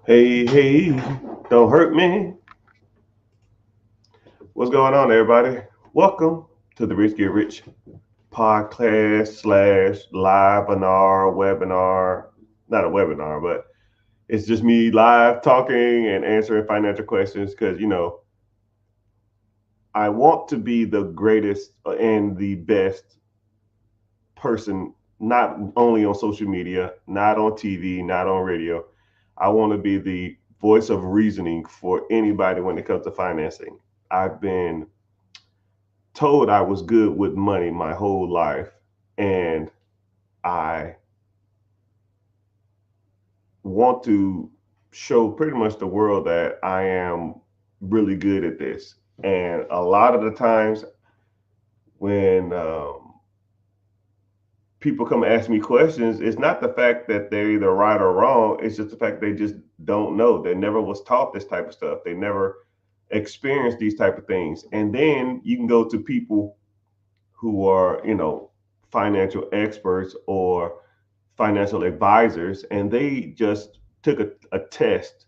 Hey, hey, don't hurt me. What's going on, everybody? Welcome to the Rich Get Rich podcast slash live webinar. Not a webinar, but it's just me live talking and answering financial questions because, I want to be the greatest and the best person, not only on social media, not on TV, not on radio. I want to be the voice of reasoning for anybody when it comes to financing. I've been told I was good with money my whole life, and I want to show pretty much the world that I am really good at this. And a lot of the times when people come ask me questions, it's not the fact that they're either right or wrong. It's just the fact they just don't know. They never was taught this type of stuff. They never experienced these type of things. And then you can go to people who are, financial experts or financial advisors, and they just took a test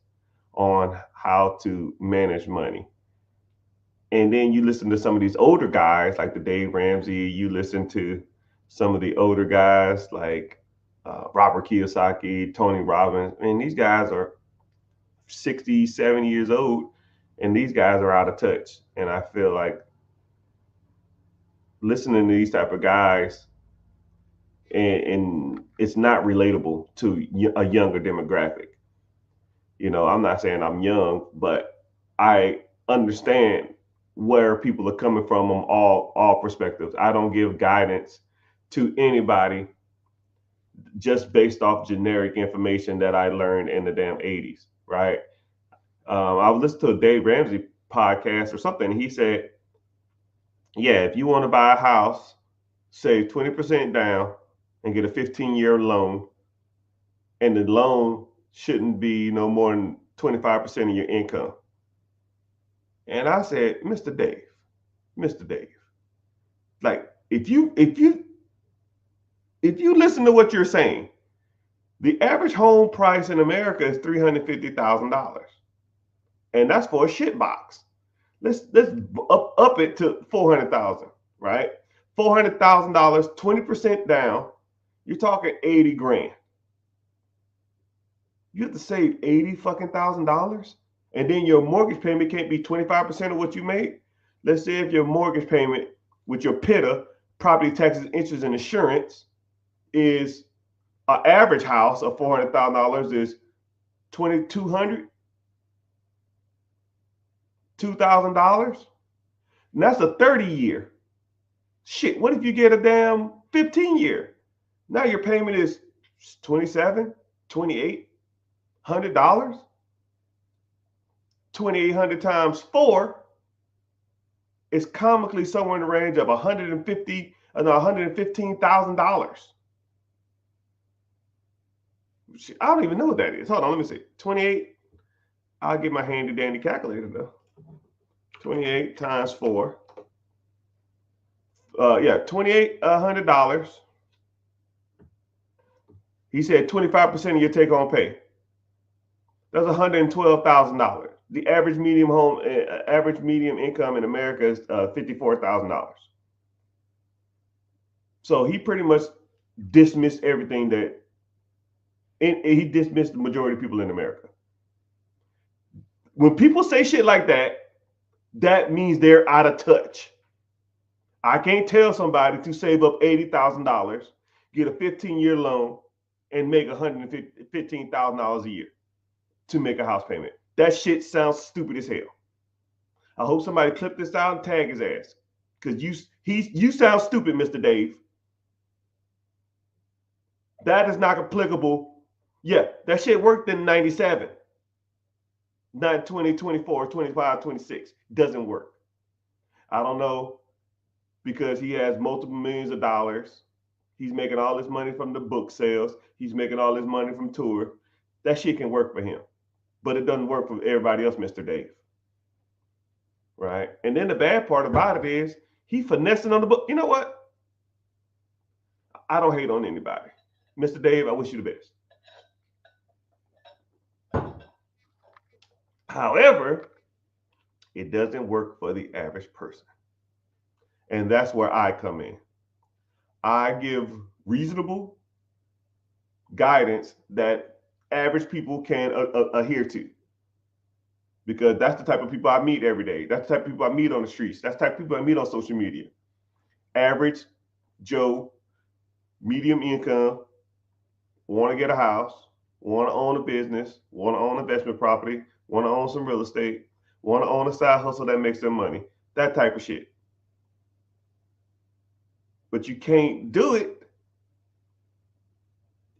on how to manage money. And then you listen to some of these older guys like the Dave Ramsey, you listen to some of the older guys like Robert Kiyosaki, Tony Robbins. And these guys are 60, 70 years old, and these guys are out of touch. And I feel like listening to these type of guys, and it's not relatable to a younger demographic. I'm not saying I'm young, but I understand where people are coming from on all perspectives. I don't give guidance to anybody just based off generic information that I learned in the damn 80s, right? I was listening to a Dave Ramsey podcast or something. And he said, yeah, if you want to buy a house, save 20% down and get a 15-year loan, and the loan shouldn't be no more than 25% of your income. And I said, Mr. Dave, like if you listen to what you're saying, the average home price in America is $350,000, and that's for a shit box. Let's up it to 400,000, right? $400,000, 20% down. You're talking 80 grand. You have to save 80 fucking $1,000, and then your mortgage payment can't be 25% of what you made. Let's say if your mortgage payment with your PITA, property taxes, interest, and insurance, is an average house of $400,000 is 2,200, $2,000. And that's a 30-year. Shit, what if you get a damn 15-year? Now your payment is 27, 2,800. 2,800 times 4 is comically somewhere in the range of $115,000. I don't even know what that is. Hold on, let me see. 28. I'll get my handy dandy calculator though. 28 times 4. Yeah, $2,800. He said 25% of your take home pay. That's $112,000. The average medium income in America is $54,000. So he pretty much dismissed everything that, and he dismissed the majority of people in America. When people say shit like that, that means they're out of touch. I can't tell somebody to save up $80,000, get a 15-year loan, and make $115,000 a year to make a house payment. That shit sounds stupid as hell. I hope somebody clip this out and tag his ass, because you sound stupid, Mr. Dave. That is not applicable. Yeah, that shit worked in 97. Not 20, 24, 25, 26. Doesn't work. I don't know, because he has multiple millions of dollars. He's making all this money from the book sales. He's making all this money from tour. That shit can work for him, but it doesn't work for everybody else, Mr. Dave. Right? And then the bad part about it is he finessing on the book. You know what? I don't hate on anybody. Mr. Dave, I wish you the best. However, it doesn't work for the average person. And that's where I come in. I give reasonable guidance that average people can adhere to. Because that's the type of people I meet every day. That's the type of people I meet on the streets. That's the type of people I meet on social media. Average Joe, medium income, want to get a house, want to own a business, want to own investment property, want to own some real estate, want to own a side hustle that makes them money. That type of shit. But you can't do it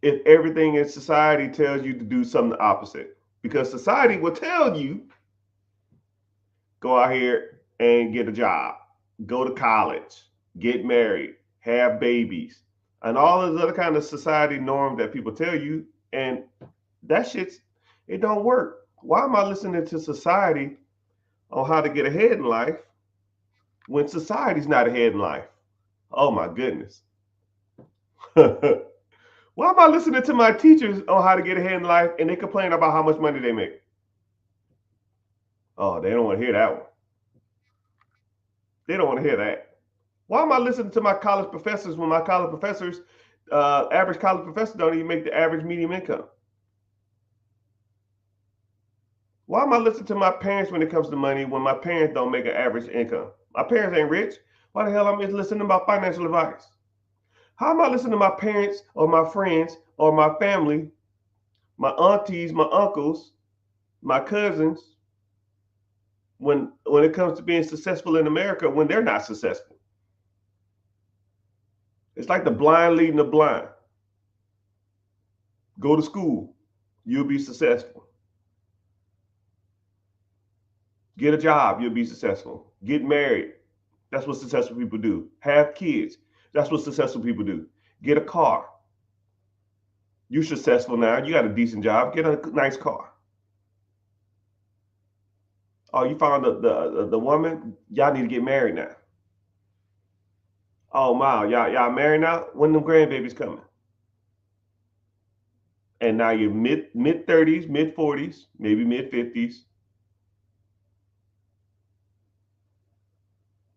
if everything in society tells you to do something opposite. Because society will tell you, go out here and get a job, go to college, get married, have babies, and all those other kind of society norms that people tell you. And that shit's, it don't work. Why am I listening to society on how to get ahead in life when society's not ahead in life? Oh my goodness. Why am I listening to my teachers on how to get ahead in life and they complain about how much money they make? Oh, they don't want to hear that one. They don't want to hear that. Why am I listening to my college professors when my college professors, average college professors don't even make the average medium income? Why am I listening to my parents when it comes to money when my parents don't make an average income? My parents ain't rich. Why the hell am I listening about financial advice? How am I listening to my parents or my friends or my family, my aunties, my uncles, my cousins, when it comes to being successful in America when they're not successful? It's like the blind leading the blind. Go to school, you'll be successful. Get a job, you'll be successful. Get married, that's what successful people do. Have kids, that's what successful people do. Get a car. You're successful now, you got a decent job, get a nice car. Oh, you found the woman, y'all need to get married now. Oh wow, y'all married now? When them grandbabies coming? And now you're mid 30s, mid 40s, maybe mid 50s.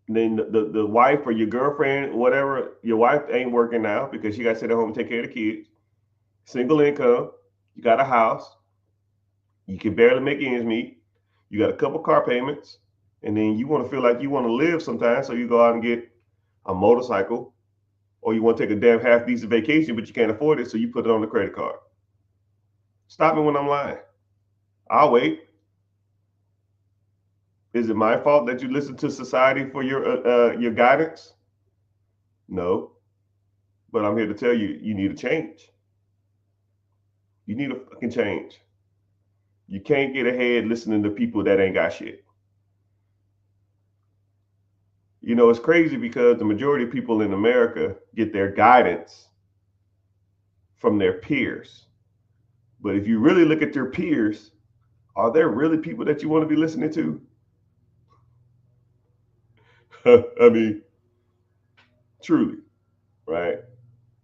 And then the wife or your girlfriend, whatever, your wife ain't working now because she got to sit at home and take care of the kids. Single income, you got a house, you can barely make ends meet, you got a couple car payments, and then you want to feel like you want to live sometimes, so you go out and get a motorcycle, or you want to take a damn half decent vacation, but you can't afford it, so you put it on the credit card. Stop me when I'm lying. I'll wait. Is it my fault that you listen to society for your guidance? No, but I'm here to tell you, you need a change. You need a fucking change. You can't get ahead listening to people that ain't got shit. You know, it's crazy because the majority of people in America get their guidance from their peers. But if you really look at your peers, are there really people that you want to be listening to? I mean, truly, right?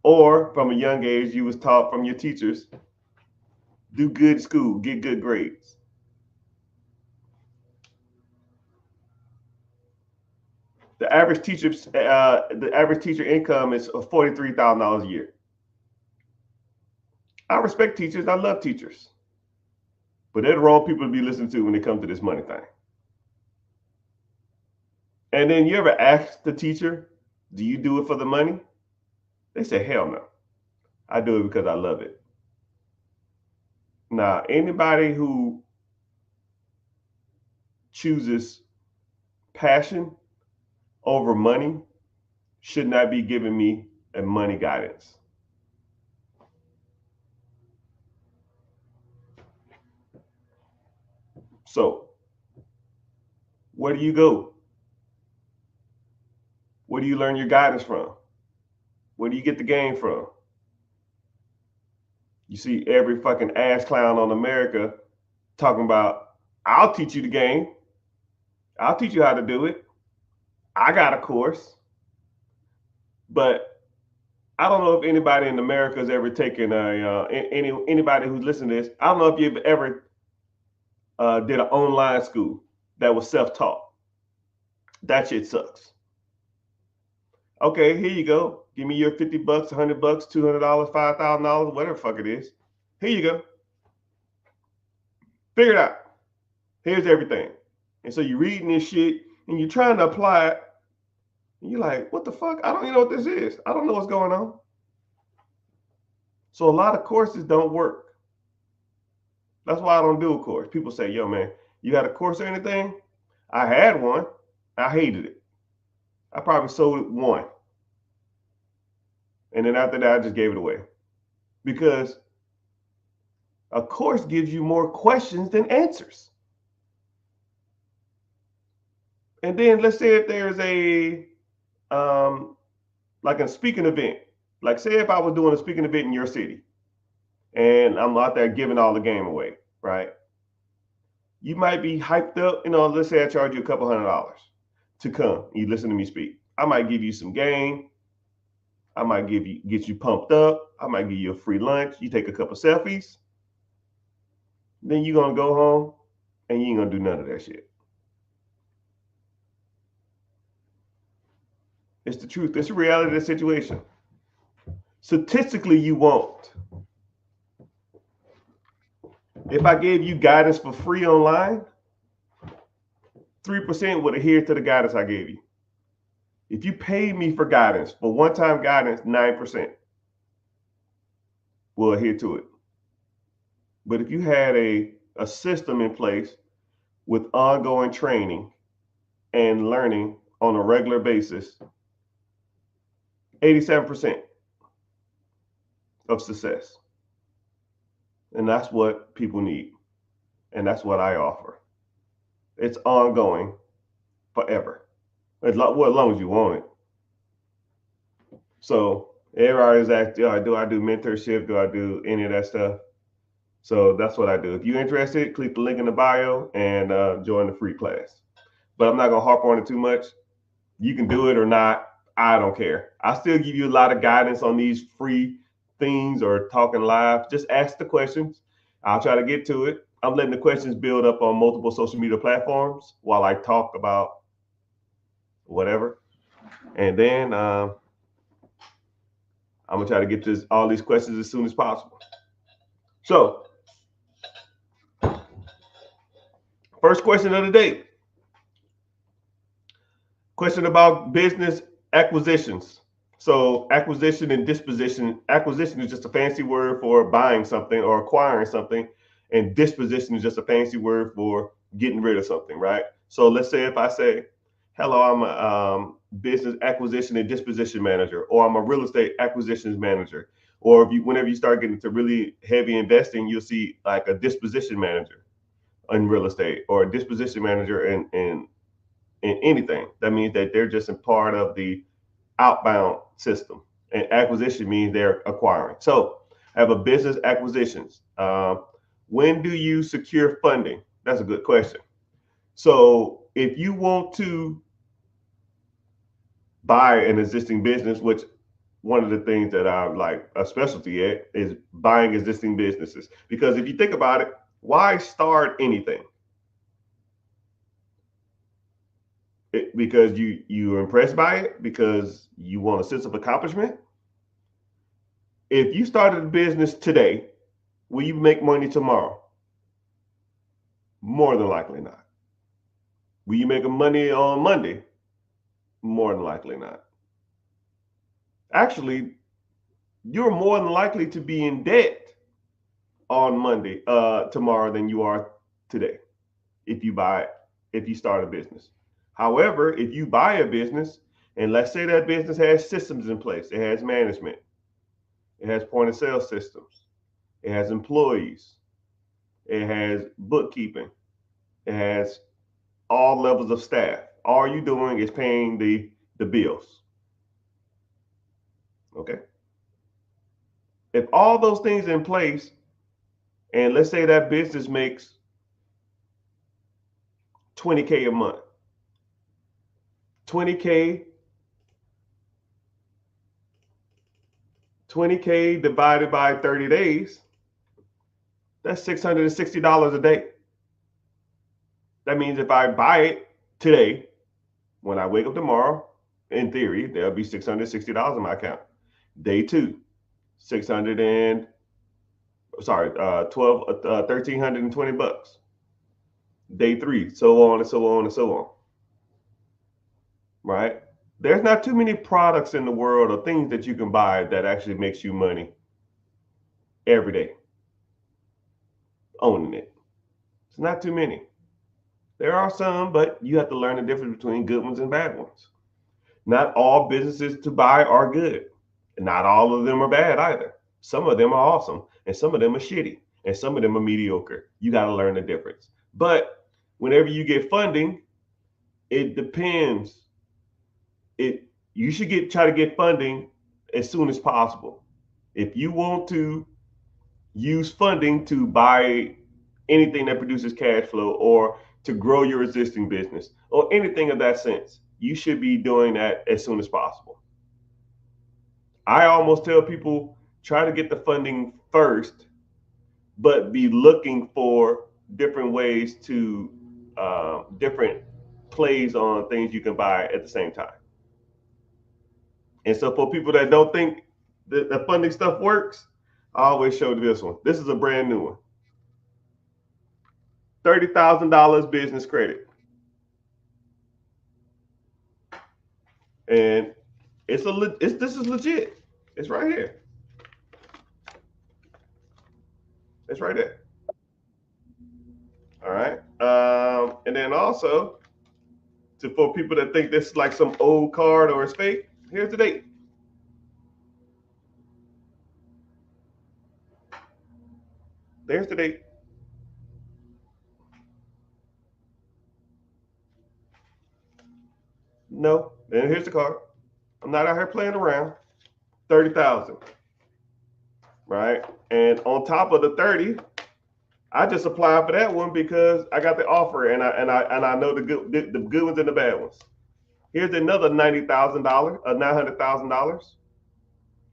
Or from a young age, you was taught from your teachers, do good in school, get good grades. The average teacher income is $43,000 a year. I respect teachers. I love teachers, but they're the wrong people to be listening to when it comes to this money thing. And then you ever ask the teacher, "Do you do it for the money?" They say, "Hell no. I do it because I love it." Now, anybody who chooses passion over money should not be giving me a money guidance. So, where do you go? Where do you learn your guidance from? Where do you get the game from? You see every fucking ass clown on America talking about, I'll teach you the game. I'll teach you how to do it. I got a course. But I don't know if anybody in America has ever taken anybody who's listening to this. I don't know if you've ever did an online school that was self-taught. That shit sucks. Okay, here you go. Give me your $50, $100, $200, $5,000, whatever the fuck it is. Here you go. Figure it out. Here's everything. And so you're reading this shit and you're trying to apply it. And you're like, what the fuck? I don't even know what this is. I don't know what's going on. So a lot of courses don't work. That's why I don't do a course. People say, yo, man, you got a course or anything? I had one. I hated it. I probably sold one. And then after that, I just gave it away. Because a course gives you more questions than answers. And then let's say if there's like a speaking event. Like say if I was doing a speaking event in your city and I'm out there giving all the game away, right? You might be hyped up, let's say I charge you a couple $100 to come. You listen to me speak. I might give you some game. I might get you pumped up. I might give you a free lunch. You take a couple selfies. Then you're going to go home and you ain't going to do none of that shit. It's the truth. It's the reality of the situation. Statistically, you won't. If I gave you guidance for free online, 3% would adhere to the guidance I gave you. If you paid me for guidance, for one-time guidance, 9% will adhere to it. But if you had a system in place with ongoing training and learning on a regular basis, 87% of success. And that's what people need. And that's what I offer. It's ongoing forever. As long as you want it. So everybody's asking, do I do mentorship? Do I do any of that stuff? So that's what I do. If you're interested, click the link in the bio and join the free class. But I'm not going to harp on it too much. You can do it or not. I don't care. I still give you a lot of guidance on these free things or talking live. Just ask the questions. I'll try to get to it. I'm letting the questions build up on multiple social media platforms while I talk about whatever. And then I'm going to try to get all these questions as soon as possible. So, first question of the day. Question about business acquisitions. So acquisition and disposition. Acquisition is just a fancy word for buying something or acquiring something. And disposition is just a fancy word for getting rid of something, right? So let's say if I say, hello, I'm a business acquisition and disposition manager, or I'm a real estate acquisitions manager. Or whenever you start getting to really heavy investing, you'll see like a disposition manager in real estate or a disposition manager in anything. That means that they're just a part of the outbound system. And acquisition means they're acquiring. So I have a business acquisitions. When do you secure funding? That's a good question. So if you want to buy an existing business, which one of the things that I like a specialty at is buying existing businesses. Because if you think about it, why start anything? Because you're impressed by it, because you want a sense of accomplishment. If you started a business today, will you make money tomorrow? More than likely not. Will you make money on Monday? More than likely not. Actually, you're more than likely to be in debt on Monday, tomorrow than you are today. If you start a business. However, if you buy a business, and let's say that business has systems in place, it has management, it has point of sale systems, it has employees, it has bookkeeping, it has all levels of staff. All you're doing is paying the bills. Okay. If all those things are in place, and let's say that business makes $20K a month, 20K divided by 30 days, that's $660 a day. That means if I buy it today, when I wake up tomorrow, in theory, there'll be $660 in my account. Day two, 600 and sorry, 1,320 bucks. Day three, so on and so on and so on. Right? There's not too many products in the world or things that you can buy that actually makes you money every day owning it. It's not too many. There are some, but you have to learn the difference between good ones and bad ones. Not all businesses to buy are good. Not all of them are bad either. Some of them are awesome, and some of them are shitty, and some of them are mediocre. You got to learn the difference. But whenever you get funding, it depends. You should try to get funding as soon as possible. If you want to use funding to buy anything that produces cash flow or to grow your existing business or anything of that sense, you should be doing that as soon as possible. I almost tell people try to get the funding first, but be looking for different ways to different plays on things you can buy at the same time. And so for people that don't think that the funding stuff works, I always show this one. This is a brand new one. $30,000 business credit. And this is legit. It's right here. It's right there. All right. And then also, for people that think this is like some old card or it's fake, here's the date. There's the date. No. And here's the card. I'm not out here playing around. 30,000. Right. And on top of the 30, I just applied for that one because I got the offer and I know the good ones and the bad ones. Here's another $90,000, $900,000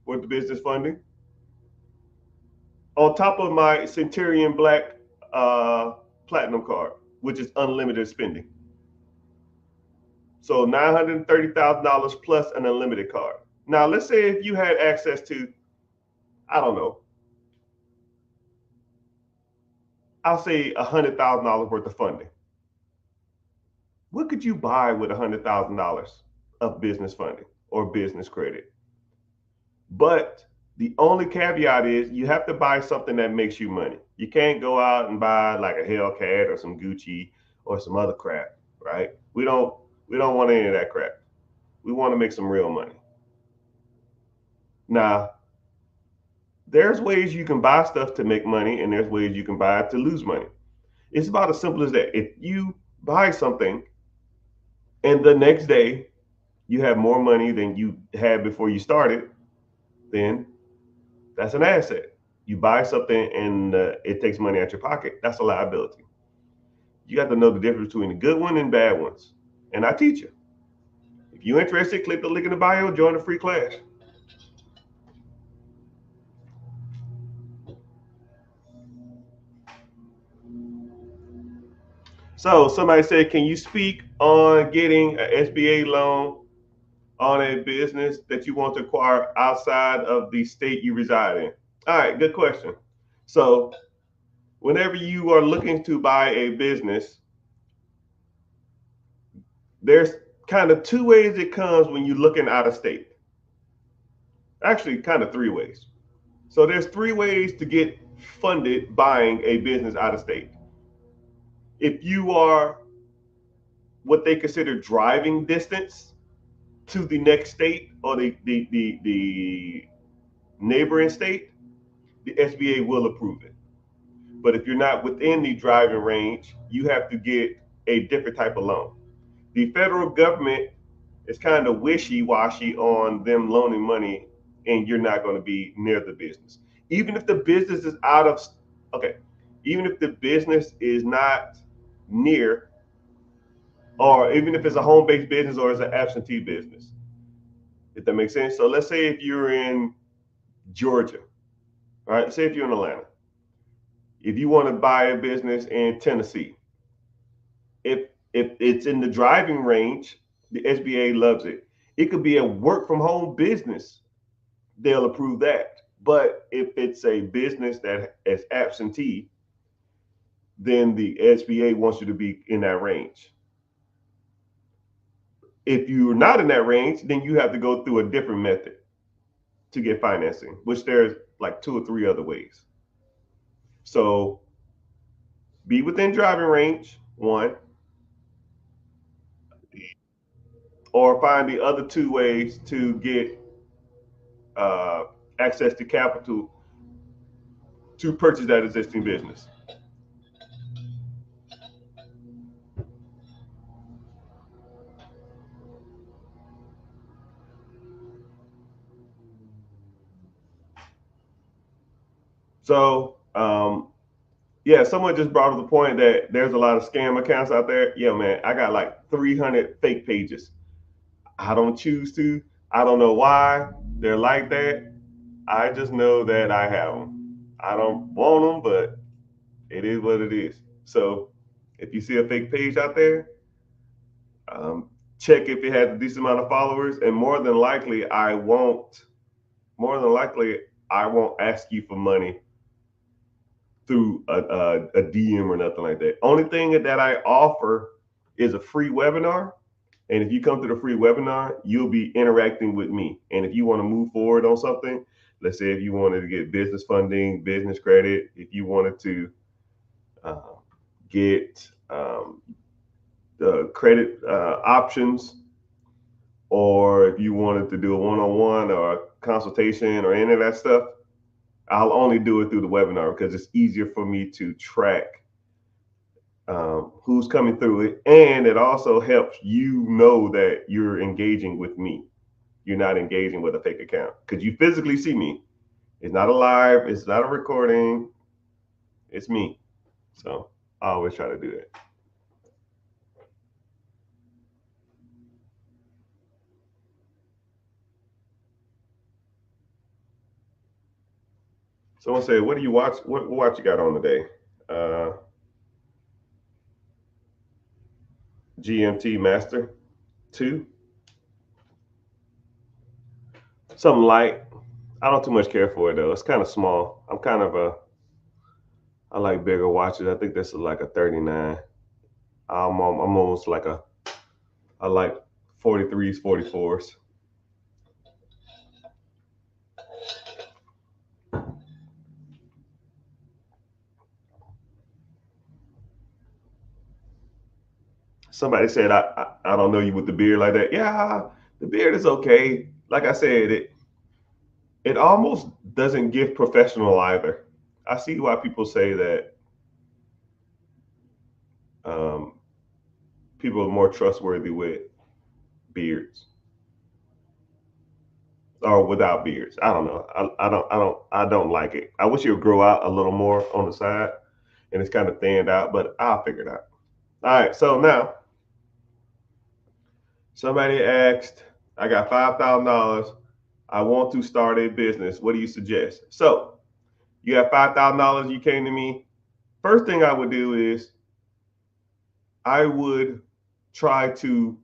worth of business funding. On top of my Centurion Black Platinum card, which is unlimited spending. So $930,000 plus an unlimited card. Now, let's say if you had access to, I don't know, I'll say $100,000 worth of funding. What could you buy with $100,000 of business funding or business credit? But the only caveat is you have to buy something that makes you money. You can't go out and buy like a Hellcat or some Gucci or some other crap, right? We don't want any of that crap. We want to make some real money. Now, there's ways you can buy stuff to make money, and there's ways you can buy it to lose money. It's about as simple as that. If you buy something and the next day you have more money than you had before you started, then that's an asset. You buy something and it takes money out your pocket, that's a liability. You got to know the difference between the good one and bad ones. And I teach you. If you're interested, click the link in the bio, join the free class. So somebody said, can you speak on getting an SBA loan on a business that you want to acquire outside of the state you reside in? All right, good question. So whenever you are looking to buy a business, there's kind of two ways it comes when you're looking out of state. Actually, kind of three ways. So there's three ways to get funded buying a business out of state. If you are what they consider driving distance to the next state or the neighboring state, the SBA will approve it. But if you're not within the driving range, you have to get a different type of loan. The federal government is kind of wishy-washy on them loaning money, and you're not going to be near the business. Even if the business is out of, okay, even if the business is not near, or even if it's a home-based business or it's an absentee business, if that makes sense. So let's say if you're in Georgia, all right, say if you're in Atlanta, if you want to buy a business in Tennessee, If it's in the driving range, the SBA loves it. It could be a work from home business, they'll approve that. But if it's a business that is absentee, then the SBA wants you to be in that range. If you're not in that range, then you have to go through a different method to get financing, which there's like 2 or 3 other ways. So be within driving range, one, or find the other 2 ways to get uh, access to capital to purchase that existing business. So, yeah, someone just brought up the point that there's a lot of scam accounts out there. Yeah, man, I got like 300 fake pages. I don't choose to. I don't know why they're like that. I just know that I have them. I don't want them, but it is what it is. So if you see a fake page out there, um, check if it has a decent amount of followers, and More than likely, I won't ask you for money through a DM or nothing like that. Only thing that I offer is a free webinar. And if you come to the free webinar, you'll be interacting with me. And if you want to move forward on something, let's say if you wanted to get business funding, business credit, if you wanted to uh, get the credit options, or if you wanted to do a one-on-one or a consultation or any of that stuff, I'll only do it through the webinar because it's easier for me to track who's coming through it, and it also helps you know that you're engaging with me. You're not engaging with a fake account because you physically see me. It's not a live, it's not a recording, it's me. So I always try to do that. Someone said, "What do you watch? What watch you got on today?" Uh, GMT Master 2, something light. I don't too much care for it though. It's kind of small. I like bigger watches. I think this is like a 39. I'm almost like I like 43s, 44s. Somebody said I don't know you with the beard like that. Yeah, the beard is okay. Like I said, it almost doesn't give professional either. I see why people say that um, people are more trustworthy with beards or without beards. I don't know. I don't like it. I wish it would grow out a little more on the side and it's kind of thinned out, but I'll figure it out. All right. So now somebody asked, I got $5,000. I want to start a business. What do you suggest? So you have $5,000. You came to me. First thing I would do is I would try to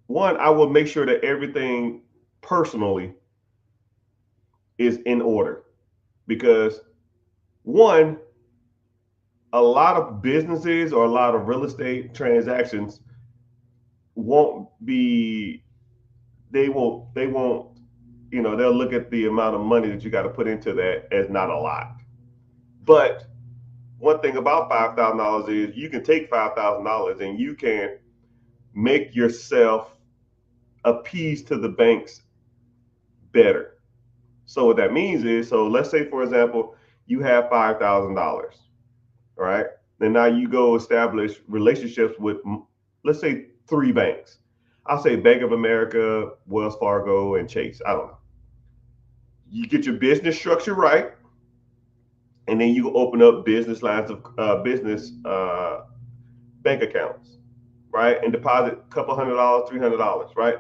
one. I will make sure that everything personally is in order because one, a lot of businesses or a lot of real estate transactions won't be they won't they'll look at the amount of money that you got to put into that as not a lot. But one thing about $5,000 is you can take $5,000 and you can make yourself appease to the banks better. So what that means is, so let's say for example, you have $5,000, right? And now you go establish relationships with, let's say, 3 banks. I'll say Bank of America, Wells Fargo, and Chase. I don't know. You get your business structure right, and then you open up business lines of business bank accounts, right? And deposit a couple $100, $300, right?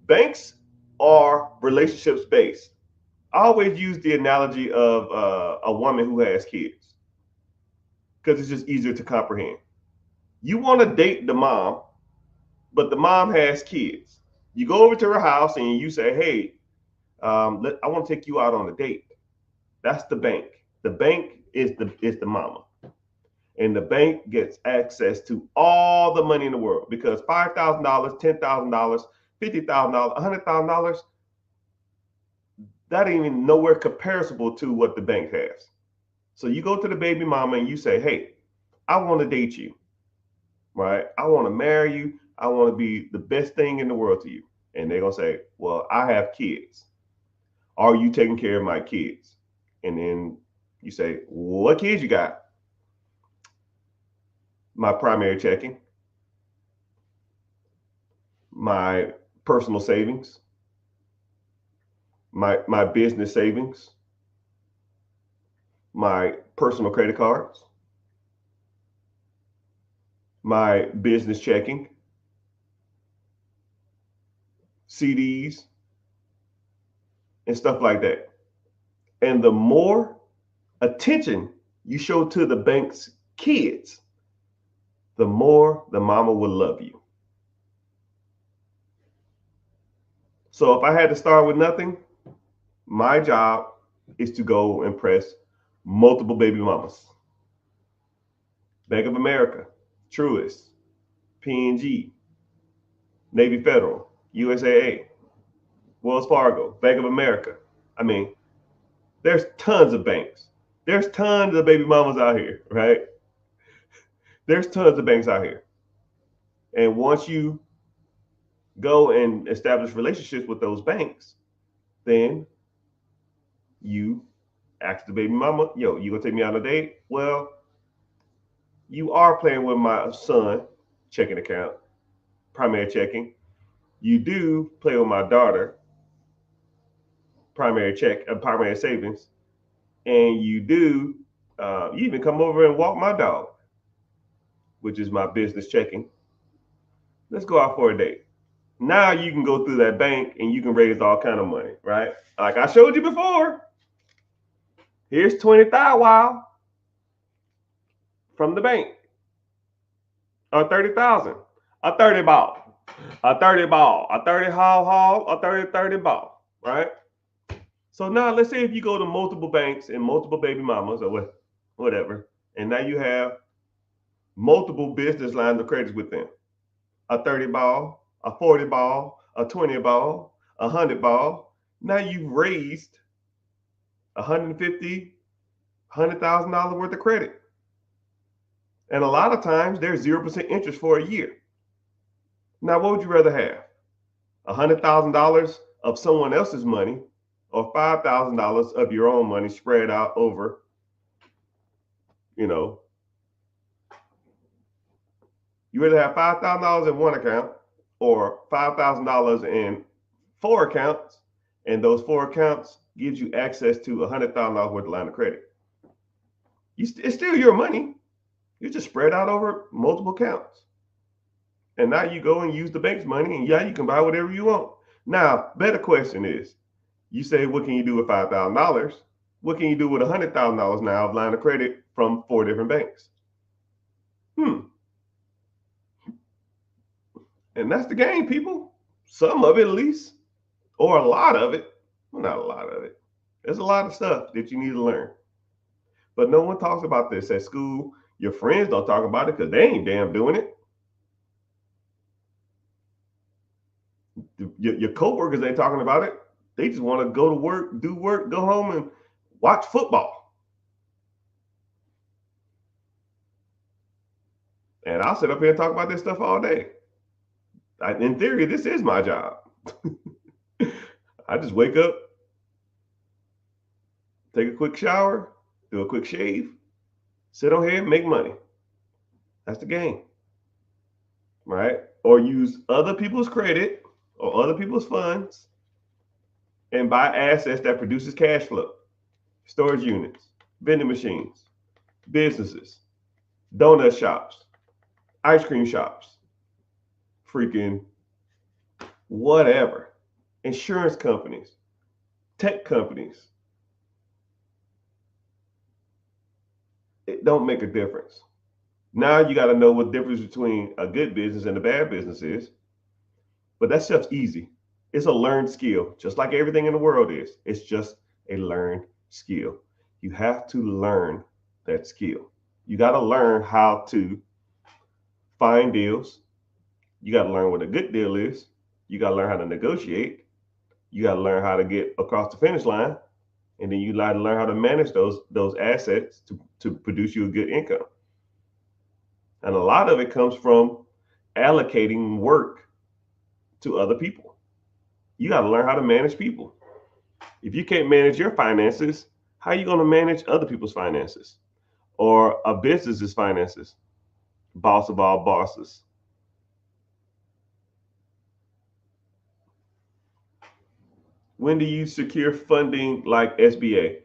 Banks are relationships based. I always use the analogy of a woman who has kids. because it's just easier to comprehend. You want to date the mom, but the mom has kids. You go over to her house and you say, "Hey, I want to take you out on a date." That's the bank. The bank is the mama, and the bank gets access to all the money in the world because $5,000, $10,000, $50,000, $100,000, that ain't even nowhere comparable to what the bank has. So you go to the baby mama and you say, "Hey, I want to date you, right? I want to marry you. I want to be the best thing in the world to you." And they're gonna say, "Well, I have kids. Are you taking care of my kids?" And then you say, "What kids you got?" "My primary checking, my personal savings, my business savings, my personal credit cards, my business checking, CDs, and stuff like that." And the more attention you show to the bank's kids, the more the mama will love you. So if I had to start with nothing, my job is to go impress multiple baby mamas. Bank of America, Truist, P&G, Navy Federal, USAA, Wells Fargo, Bank of America. I mean, there's tons of banks. There's tons of baby mamas out here, right? There's tons of banks out here. And once you go and establish relationships with those banks, then you ask the baby mama, "Yo, you gonna take me on a date?" "Well, you are playing with my son checking account, primary checking. You do play with my daughter, primary savings, and you even come over and walk my dog, which is my business checking. Let's go out for a date." Now you can go through that bank and you can raise all kind of money, right? Like I showed you before. Here's 20,000 from the bank, or 30,000, a 30 ball, a 30 ball, a 30 haul, a 30 ball, right? So now let's say if you go to multiple banks and multiple baby mamas or whatever, and now you have multiple business lines of credit with them. A 30 ball, a 40 ball, a 20 ball, a 100 ball. Now you've raised 150, $100,000 worth of credit. And a lot of times there's 0% interest for a year. Now, what would you rather have? $100,000 of someone else's money or $5,000 of your own money spread out over, you know, you rather have $5,000 in one account or $5,000 in four accounts, and those four accounts gives you access to $100,000 worth of line of credit. It's still your money. You just spread out over multiple accounts. And now you go and use the bank's money, and yeah, you can buy whatever you want. Now, better question is, you say, what can you do with $5,000? What can you do with $100,000 now of line of credit from four different banks? And that's the game, people. Some of it, at least, or a lot of it. Well, not a lot of it. There's a lot of stuff that you need to learn. But no one talks about this at school. Your friends don't talk about it because they ain't damn doing it. Your coworkers ain't talking about it. They just want to go to work, do work, go home, and watch football. And I'll sit up here and talk about this stuff all day. In theory, this is my job. I just wake up, take a quick shower, do a quick shave, sit on here, make money. That's the game, right? Or use other people's credit or other people's funds and buy assets that produces cash flow, storage units, vending machines, businesses, donut shops, ice cream shops, freaking whatever, insurance companies, tech companies. it don't make a difference. Now you got to know what the difference between a good business and a bad business is. But that stuff's easy. It's a learned skill, just like everything in the world is. It's just a learned skill. You have to learn that skill. You got to learn how to find deals. You got to learn what a good deal is. You got to learn how to negotiate. You got to learn how to get across the finish line, and then you got to learn how to manage those assets to produce you a good income. And a lot of it comes from allocating work to other people. You got to learn how to manage people. If you can't manage your finances, how are you going to manage other people's finances or a business's finances? Boss of all bosses. When do you secure funding like SBA?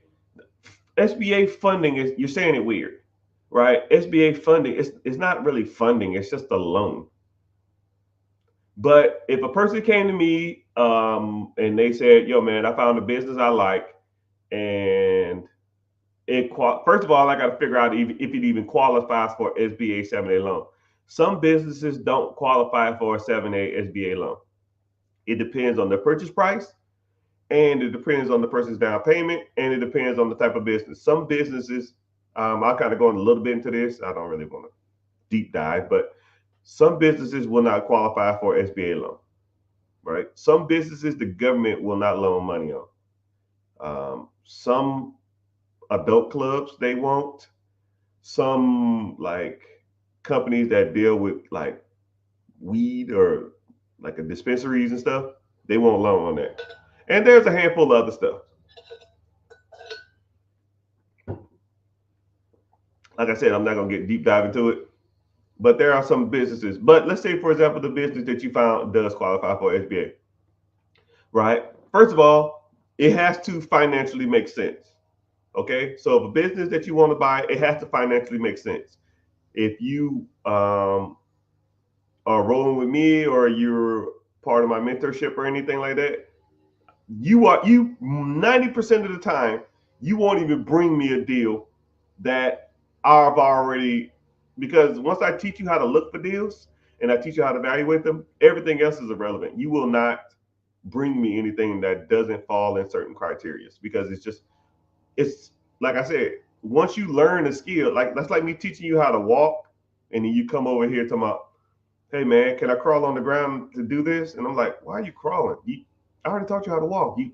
SBA funding is, you're saying it weird, right? SBA funding is not really funding, it's just a loan. But if a person came to me and they said, "Yo, man, I found a business I like, and first of all, I got to figure out if it even qualifies for SBA 7A loan." Some businesses don't qualify for a 7A SBA loan. It depends on the purchase price, and it depends on the person's down payment, and it depends on the type of business. Some businesses, I'll kind of go in a little bit into this. I don't really want to deep dive, but some businesses will not qualify for SBA loan, right? Some businesses the government will not loan money on. Some adult clubs they won't. Some like companies that deal with like weed or like a dispensaries and stuff, they won't loan on that. And there's a handful of other stuff. Like I said, I'm not gonna get deep dive into it, but there are some businesses. But let's say, for example, the business that you found does qualify for SBA, right? First of all, it has to financially make sense. Okay, so if a business that you want to buy, it has to financially make sense. If you are rolling with me or you're part of my mentorship or anything like that, you 90% of the time you won't even bring me a deal that I've already, because once I teach you how to look for deals and I teach you how to evaluate them, everything else is irrelevant. You will not bring me anything that doesn't fall in certain criteria because it's like I said, once you learn a skill, like that's like me teaching you how to walk, and then you come over here to my, "Hey man, can I crawl on the ground to do this?" And I'm like, "Why are you crawling? I already taught you how to walk. You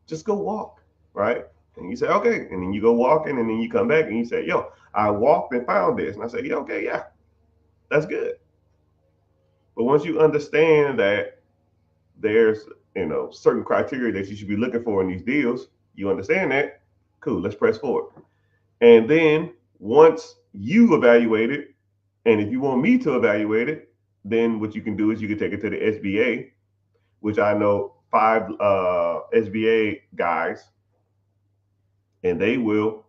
just go walk, right?" And you say, "Okay," and then you go walking, and then you come back and you say, "Yo, I walked and found this," and I say, "Yeah, okay, yeah, that's good." But once you understand that there's certain criteria that you should be looking for in these deals, you understand that, cool, let's press forward. And then once you evaluate it, and if you want me to evaluate it, then what you can do is you can take it to the SBA, which I know 5 SBA guys, and they will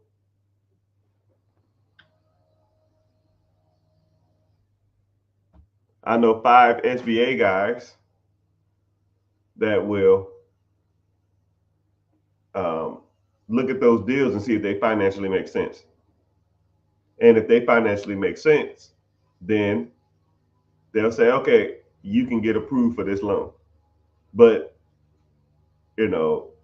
I know 5 SBA guys that will um, look at those deals and see if they financially make sense. And if they financially make sense, then they'll say, "Okay, you can get approved for this loan." But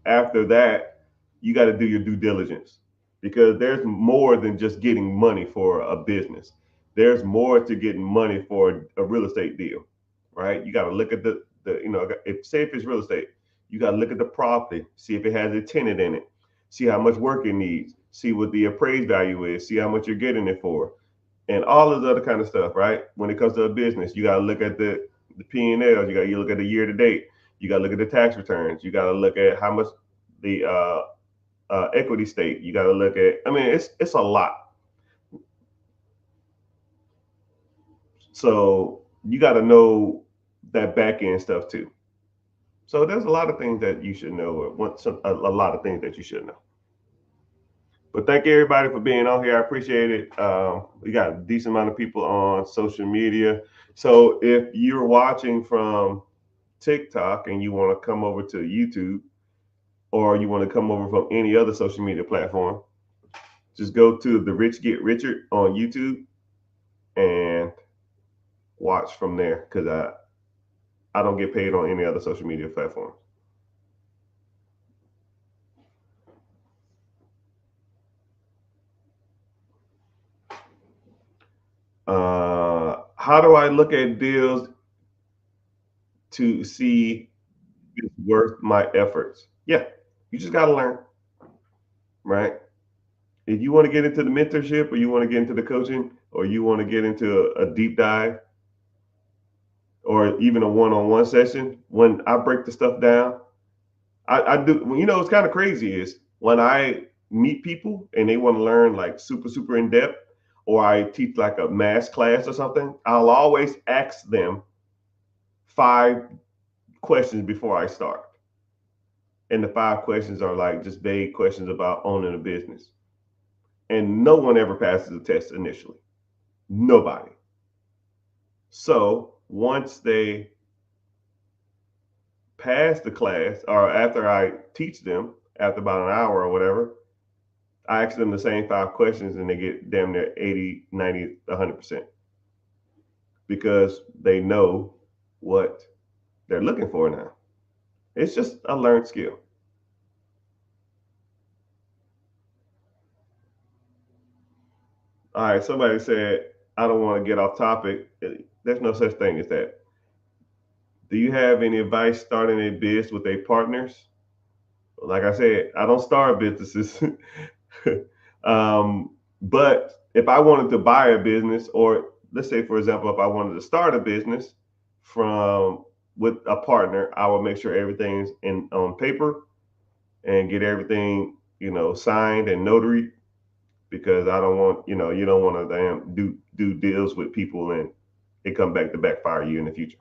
after that, you got to do your due diligence because there's more than just getting money for a business. There's more to getting money for a real estate deal, right? You got to look at if it's real estate, you got to look at the property, see if it has a tenant in it, see how much work it needs, see what the appraised value is, see how much you're getting it for, and all of the other kind of stuff, right? When it comes to a business, you got to look at the P&Ls, you look at the year to date, you got to look at the tax returns, you got to look at how much the equity stake, you got to look at. I mean, it's a lot. So you got to know that back end stuff too. So there's a lot of things that you should know, or a lot of things that you should know. But thank you everybody for being on here. I appreciate it. We got a decent amount of people on social media. So if you're watching from TikTok and you want to come over to YouTube, or you want to come over from any other social media platform, Just go to The Rich Get Richer on YouTube and watch from there, because I don't get paid on any other social media platforms. How do I look at deals to see if it's worth my efforts? Yeah, you just got to learn, right? If you want to get into the mentorship, or you want to get into the coaching, or you want to get into a deep dive, or even a one-on-one session, when I break the stuff down, I do. You know, it's kind of crazy is when I meet people and they want to learn like super, super in depth, or I teach like a mass class or something, I'll always ask them 5 questions before I start. And the 5 questions are like just vague questions about owning a business. And no one ever passes the test initially. Nobody. So once they pass the class, or after I teach them, after about an hour or whatever, I ask them the same 5 questions and they get damn near 80, 90, 100%, because they know what they're looking for now. It's just a learned skill. All right, somebody said, I don't want to get off topic. There's no such thing as that. Do you have any advice starting a biz with a partners? Like I said, I don't start businesses. But if I wanted to buy a business, or let's say, for example, if I wanted to start a business from with a partner, I would make sure everything's in on paper and get everything, signed and notary, because I don't want, you don't want to damn do deals with people and it come back to backfire you in the future.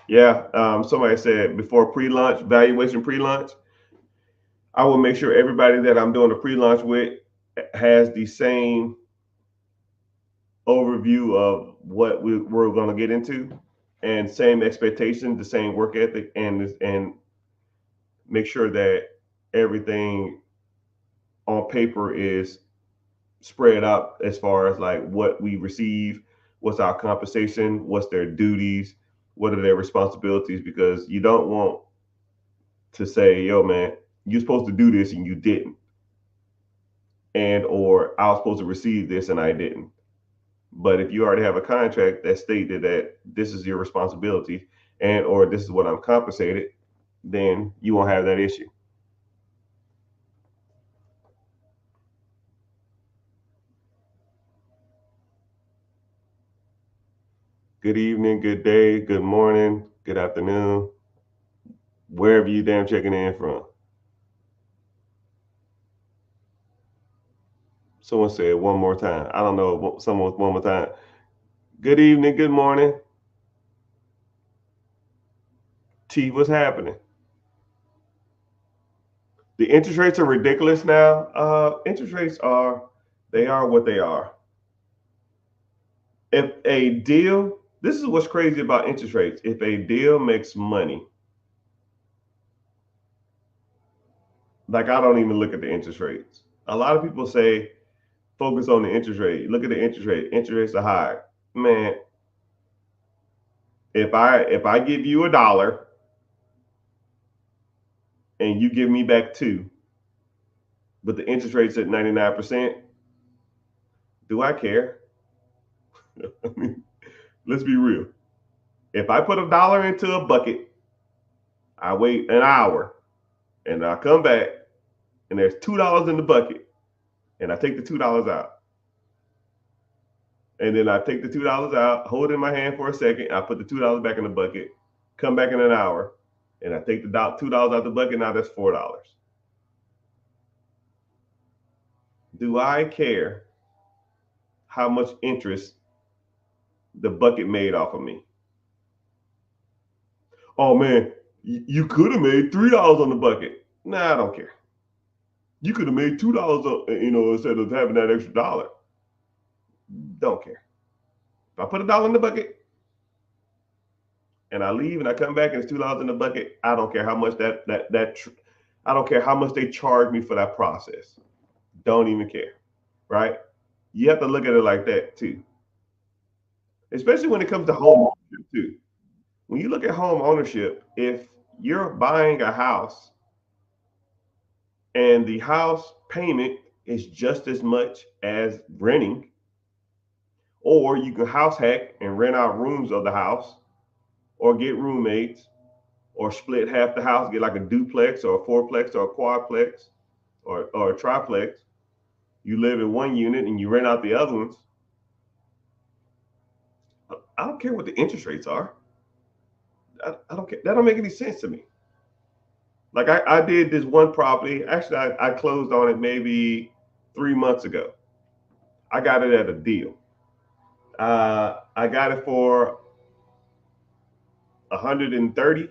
Yeah. Somebody said before pre-launch, valuation pre-launch, I will make sure everybody that I'm doing a pre-launch with has the same overview of what we're going to get into, and same expectation, the same work ethic, and make sure that everything on paper is spread out as far as like what we receive, what's our compensation, what's their duties, what are their responsibilities, because you don't want to say, yo man, you're supposed to do this and you didn't, and or I was supposed to receive this and I didn't. But if you already have a contract that stated that this is your responsibility, and or this is what I'm compensated, then you won't have that issue. Good evening, good day, good morning, good afternoon, wherever you damn checking in from. Someone said one more time. I don't know. Someone one more time. Good evening, good morning. T, what's happening? The interest rates are ridiculous now. Interest rates they are what they are. If a deal, this is what's crazy about interest rates. If a deal makes money, like I don't even look at the interest rates. A lot of people say focus on the interest rate. Look at the interest rate. Interest rates are high. Man, if I give you $1 and you give me back two, but the interest rate's at 99%, do I care? I mean, let's be real. If I put $1 into a bucket, I wait an hour and I come back and there's $2 in the bucket, and I take the $2 out. And then I take the $2 out, hold it in my hand for a second, I put the $2 back in the bucket, come back in an hour, and I take the $2 out the bucket. Now that's $4. Do I care how much interest the bucket made off of me? Oh man, you could have made $3 on the bucket. Nah, I don't care. You could have made $2, instead of having that extra dollar. Don't care. If I put $1 in the bucket, and I leave and I come back and it's $2 in the bucket, I don't care how much I don't care how much they charge me for that process. Don't even care, right? You have to look at it like that too, especially when it comes to home ownership too. When you look at home ownership, if you're buying a house and the house payment is just as much as renting, or you can house hack and rent out rooms of the house, or get roommates, or split half the house, get like a duplex or a fourplex or a quadplex or a triplex. You live in one unit and you rent out the other ones. I don't care what the interest rates are. I don't care. That don't make any sense to me. Like I did this one property. Actually, I closed on it maybe 3 months ago. I got it at a deal. I got it for 130,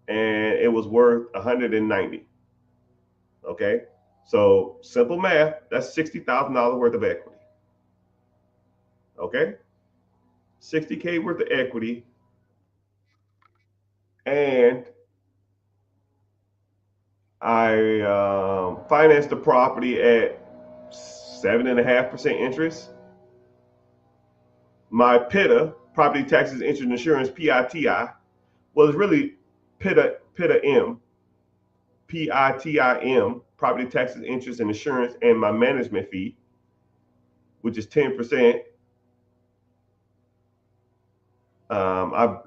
and it was worth 190. Okay, so simple math. That's $60,000 worth of equity. Okay, 60K worth of equity, and I financed the property at 7.5% interest. My PITA, property taxes, interest, and insurance, PITI, was really PITA PITIM, property taxes, interest, and insurance, and my management fee, which is 10%.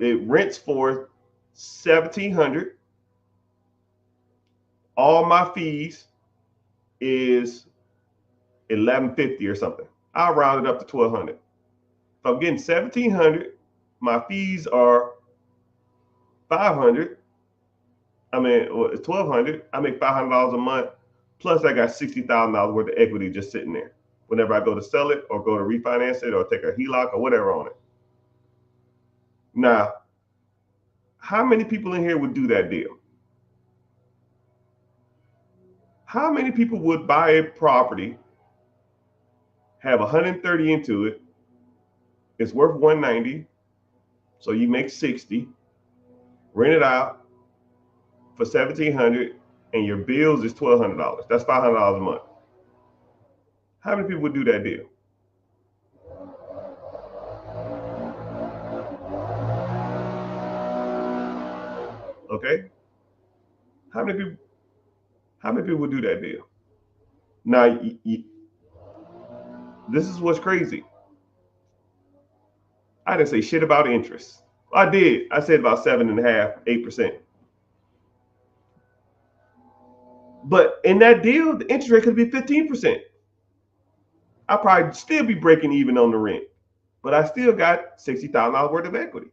It rents for 1,700. All my fees is 1,150 or something. I'll round it up to 1,200. If I'm getting 1,700, my fees are 500. I mean, it's 1,200. I make $500 a month. Plus, I got $60,000 worth of equity just sitting there. Whenever I go to sell it or go to refinance it or take a HELOC or whatever on it. Now, how many people in here would do that deal? How many people would buy a property, have 130 into it, it's worth 190, so you make 60, rent it out for 1,700, and your bills is $1,200. That's $500 a month. How many people would do that deal? Okay, how many people? How many people would do that deal? Now, this is what's crazy. I didn't say shit about interest. I did. I said about 7.5%, 8%. But in that deal, the interest rate could be 15%. I'll probably still be breaking even on the rent, but I still got $60,000 worth of equity.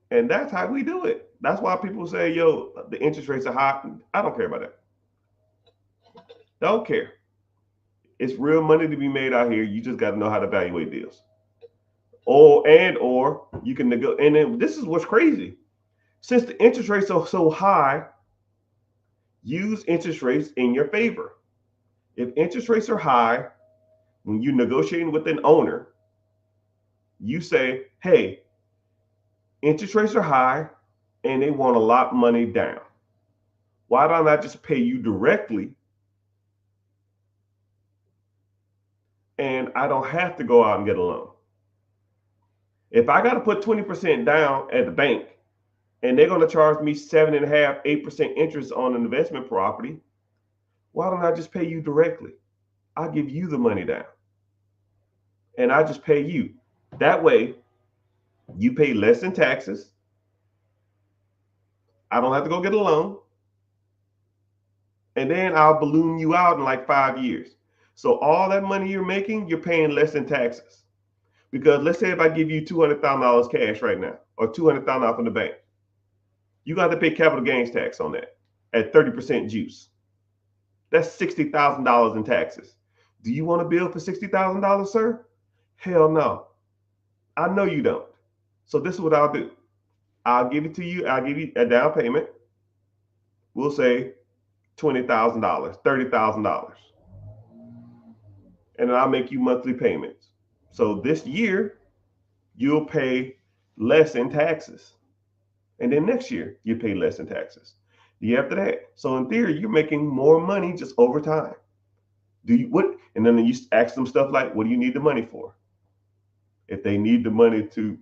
And that's how we do it. That's why people say, yo, the interest rates are high. I don't care about that. Don't care. It's real money to be made out here. You just got to know how to evaluate deals. Or you can negotiate. And then this is what's crazy. Since the interest rates are so high, use interest rates in your favor. If interest rates are high, when you're negotiating with an owner, you say, hey, interest rates are high and they want a lot of money down. Why don't I just pay you directly and I don't have to go out and get a loan? If I got to put 20% down at the bank and they're going to charge me 7.5%, 8% interest on an investment property, why don't I just pay you directly? I'll give you the money down and I just pay you. That way, you pay less in taxes. I don't have to go get a loan. And then I'll balloon you out in like 5 years. So all that money you're making, you're paying less in taxes. Because let's say if I give you $200,000 cash right now, or $200,000 from the bank, you got to pay capital gains tax on that at 30% juice. That's $60,000 in taxes. Do you want to bill for $60,000, sir? Hell no. I know you don't. So this is what I'll do. I'll give it to you. I'll give you a down payment. We'll say $20,000, $30,000. And then I'll make you monthly payments. So this year, you'll pay less in taxes. And then next year, you pay less in taxes. The year after that. So in theory, you're making more money just over time. Do you what? And then you ask them stuff like, what do you need the money for? If they need the money to,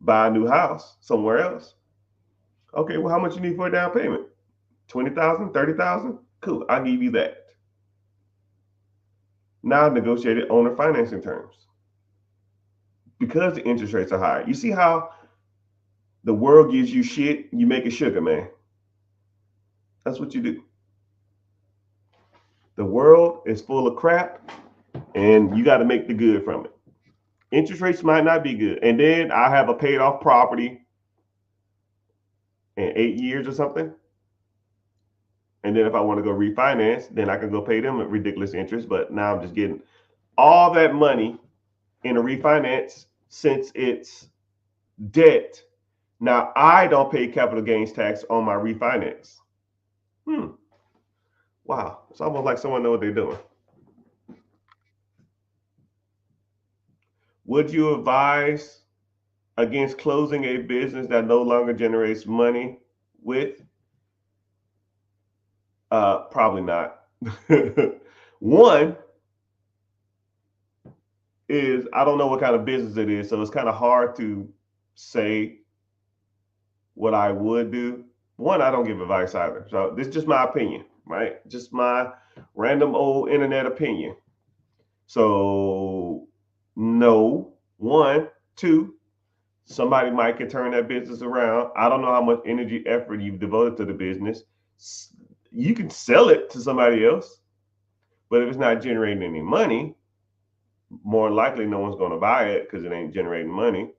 buy a new house somewhere else, okay, well, how much you need for a down payment? 20,000, 30,000? Cool, I'll give you that. Now negotiated owner financing terms. Because the interest rates are high. You see how the world gives you shit, you make it sugar, man. That's what you do. The world is full of crap, and you got to make the good from it. Interest rates might not be good. And then I have a paid off property in 8 years or something. And then if I want to go refinance, then I can go pay them a ridiculous interest. But now I'm just getting all that money in a refinance since it's debt. Now I don't pay capital gains tax on my refinance. Wow. It's almost like someone knows what they're doing. Would you advise against closing a business that no longer generates money with? Probably not. One is I don't know what kind of business it is, so it's kind of hard to say what I would do. One, I don't give advice either. So this is just my opinion, right? Just my random old internet opinion. So no. One, two, somebody might can turn that business around. I don't know how much energy, effort you've devoted to the business. You can sell it to somebody else, but if it's not generating any money, more likely no one's going to buy it because it ain't generating money.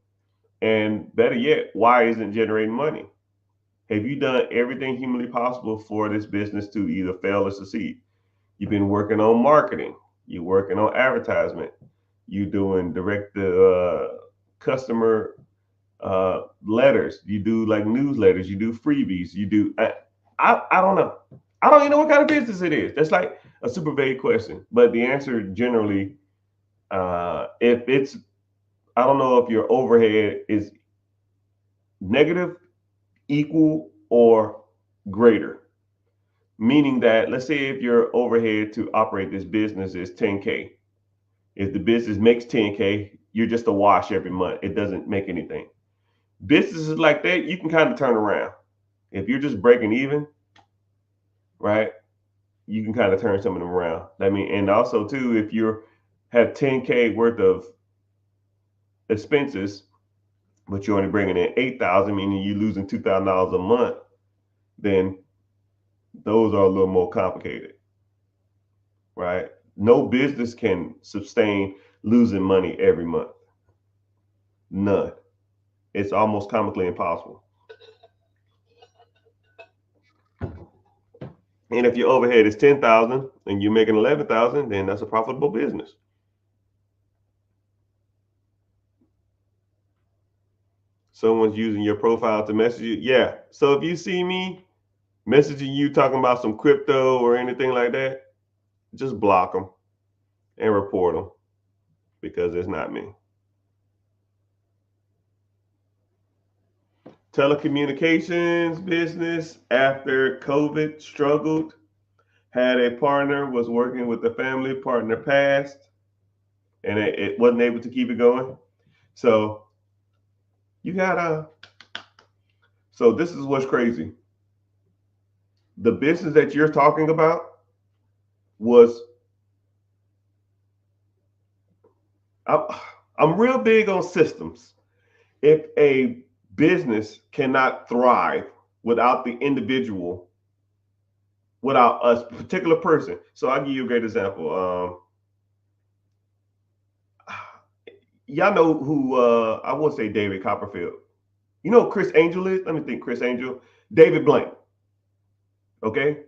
And better yet, why isn't it generating money? Have you done everything humanly possible for this business to either fail or succeed? You've been working on marketing. You're working on advertisement. You're doing direct to customer letters. You do like newsletters. You do freebies. You do. I don't know. I don't even know what kind of business it is. That's like a super vague question. But the answer generally, if it's, I don't know if your overhead is negative, equal, or greater. Meaning that, let's say if your overhead to operate this business is 10K. If the business makes 10K, you're just a wash every month. It doesn't make anything. Businesses like that, you can kind of turn around. If you're just breaking even, right, you can kind of turn some of them around. I mean, and also too, if you have 10K worth of expenses, but you're only bringing in 8,000, meaning you're losing $2,000 a month, then those are a little more complicated, right? No business can sustain losing money every month. None. It's almost comically impossible. And if your overhead is 10,000 and you're making 11,000, then that's a profitable business. Someone's using your profile to message you. Yeah. So if you see me messaging you talking about some crypto or anything like that, just block them and report them because it's not me. Telecommunications business after COVID struggled. Had a partner, was working with the family, partner passed, and it wasn't able to keep it going. So you gotta, so this is what's crazy. The business that you're talking about was, I'm real big on systems. If a business cannot thrive without the individual, without a particular person. So I'll give you a great example. Y'all know who, I won't say David Copperfield. You know who Chris Angel is? Let me think. Chris Angel. David Blaine. Okay.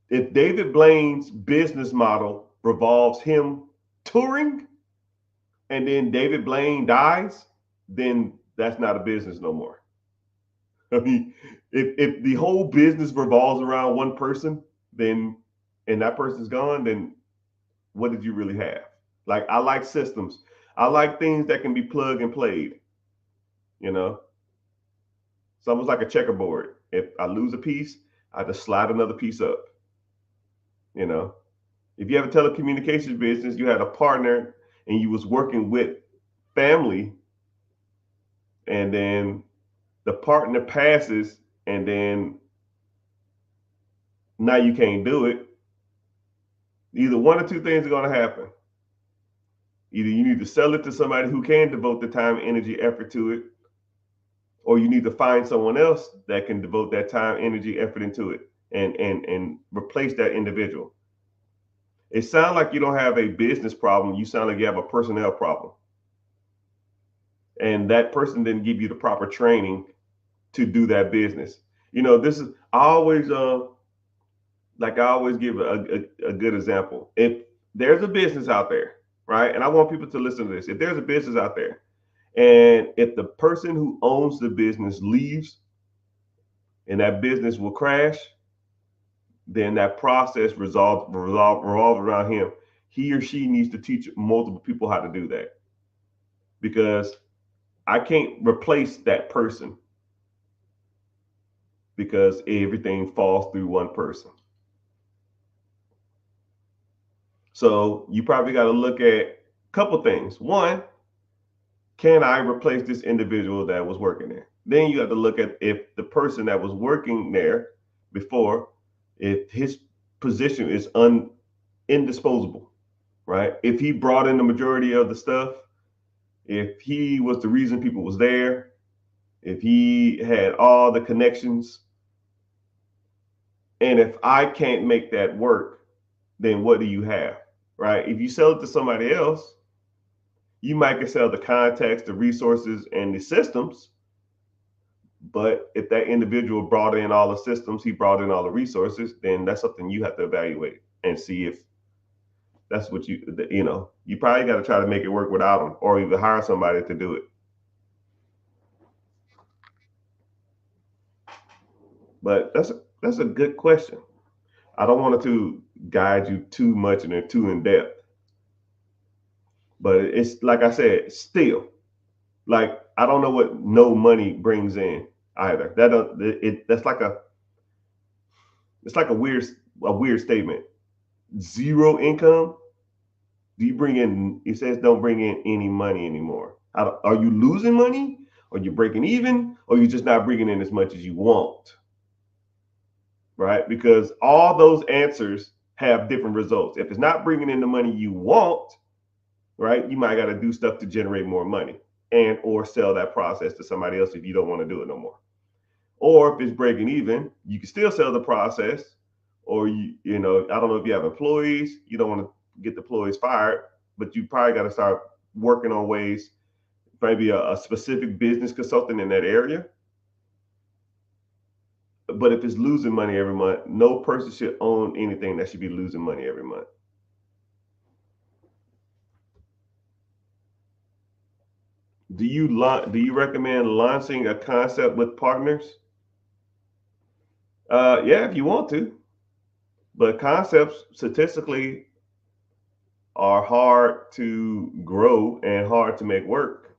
If David Blaine's business model revolves him touring and then David Blaine dies, then that's not a business no more. I mean, if the whole business revolves around one person, then and that person's gone, then what did you really have? Like I like systems. I like things that can be plug and played. You know, it's almost like a checkerboard. If I lose a piece, I just slide another piece up. You know, if you have a telecommunications business, you had a partner and you was working with family, and then the partner passes, and then now you can't do it. Either one or two things are going to happen. Either you need to sell it to somebody who can devote the time, energy, effort to it, or you need to find someone else that can devote that time, energy, effort into it, and replace that individual. It sounds like you don't have a business problem. You sound like you have a personnel problem, and that person didn't give you the proper training to do that business. You know, this is I always like I always give a good example. If there's a business out there, right, and I want people to listen to this. If there's a business out there, and if the person who owns the business leaves, and that business will crash, then that process revolves around him. He or she needs to teach multiple people how to do that, because I can't replace that person because everything falls through one person. So you probably got to look at a couple things. One, can I replace this individual that was working there? Then you have to look at if the person that was working there before, if his position is indisposable, right? If he brought in the majority of the stuff, if he was the reason people was there, if he had all the connections, and if I can't make that work, then what do you have, right? If you sell it to somebody else, you might can sell the context, the resources, and the systems. But if that individual brought in all the systems, he brought in all the resources, then that's something you have to evaluate and see if that's what you probably got to try to make it work without them, or even hire somebody to do it. But that's a good question. I don't want to guide you too much and too in depth, but it's like I said, still, like I don't know what no money brings in either. That's like it's like a weird statement. Zero income. Do you bring in? It says don't bring in any money anymore. Are you losing money? Are you breaking even? Or you just not bringing in as much as you want? Right? Because all those answers have different results. If it's not bringing in the money you want, right, you might got to do stuff to generate more money and or sell that process to somebody else if you don't want to do it no more. Or if it's breaking even, you can still sell the process. Or I don't know if you have employees, you don't want to get the employees fired, but you probably got to start working on ways, maybe a specific business consultant in that area. But if it's losing money every month, no person should own anything that should be losing money every month. Do you recommend launching a concept with partners? Yeah, if you want to, but concepts statistically are hard to grow and hard to make work.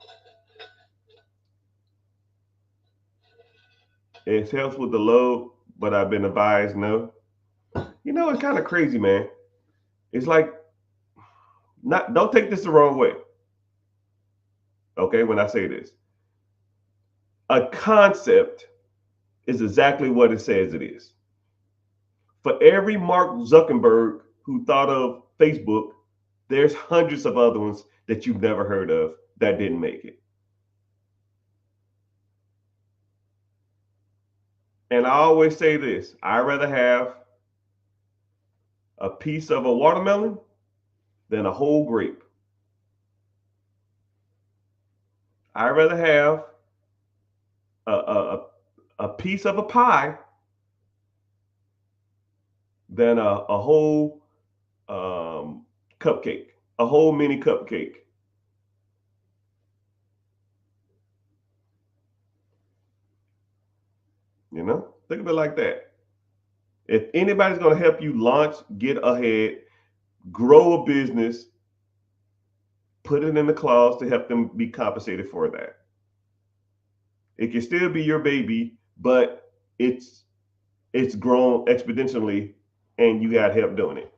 It helps with the load, but I've been advised no. It's kind of crazy, man. It's like not. Don't take this the wrong way. Okay, when I say this, a concept is exactly what it says it is. For every Mark Zuckerberg who thought of Facebook, there's hundreds of other ones that you've never heard of that didn't make it. And I always say this: I'd rather have a piece of a watermelon than a whole grape. I'd rather have a, a, a piece of a pie than a whole cupcake, a whole mini cupcake. Think of it like that. If anybody's going to help you launch, get ahead, grow a business, put it in the clause to help them be compensated for that. It can still be your baby, but it's grown exponentially and you got help doing it.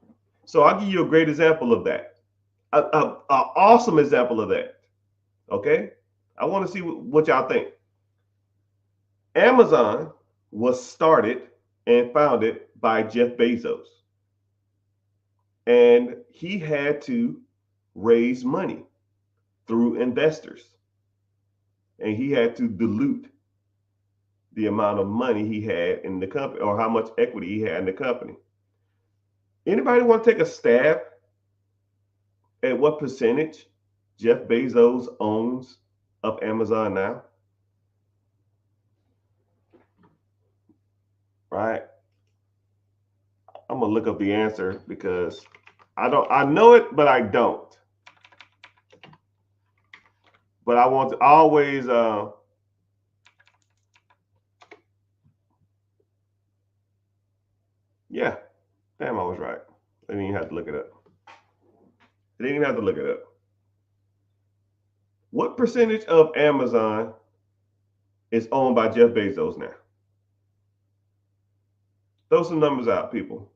So I'll give you a great example of that. A awesome example of that. Okay? I want to see what y'all think. Amazon was started and founded by Jeff Bezos. And he had to raise money through investors. And he had to dilute the amount of money he had in the company or how much equity he had in the company. Anybody want to take a stab at what percentage Jeff Bezos owns of Amazon now? Right? I'm gonna look up the answer because I know it, but I don't. But I want to always yeah. Damn, I was right. I didn't even have to look it up. I didn't even have to look it up. What percentage of Amazon is owned by Jeff Bezos now? Throw some numbers out, people.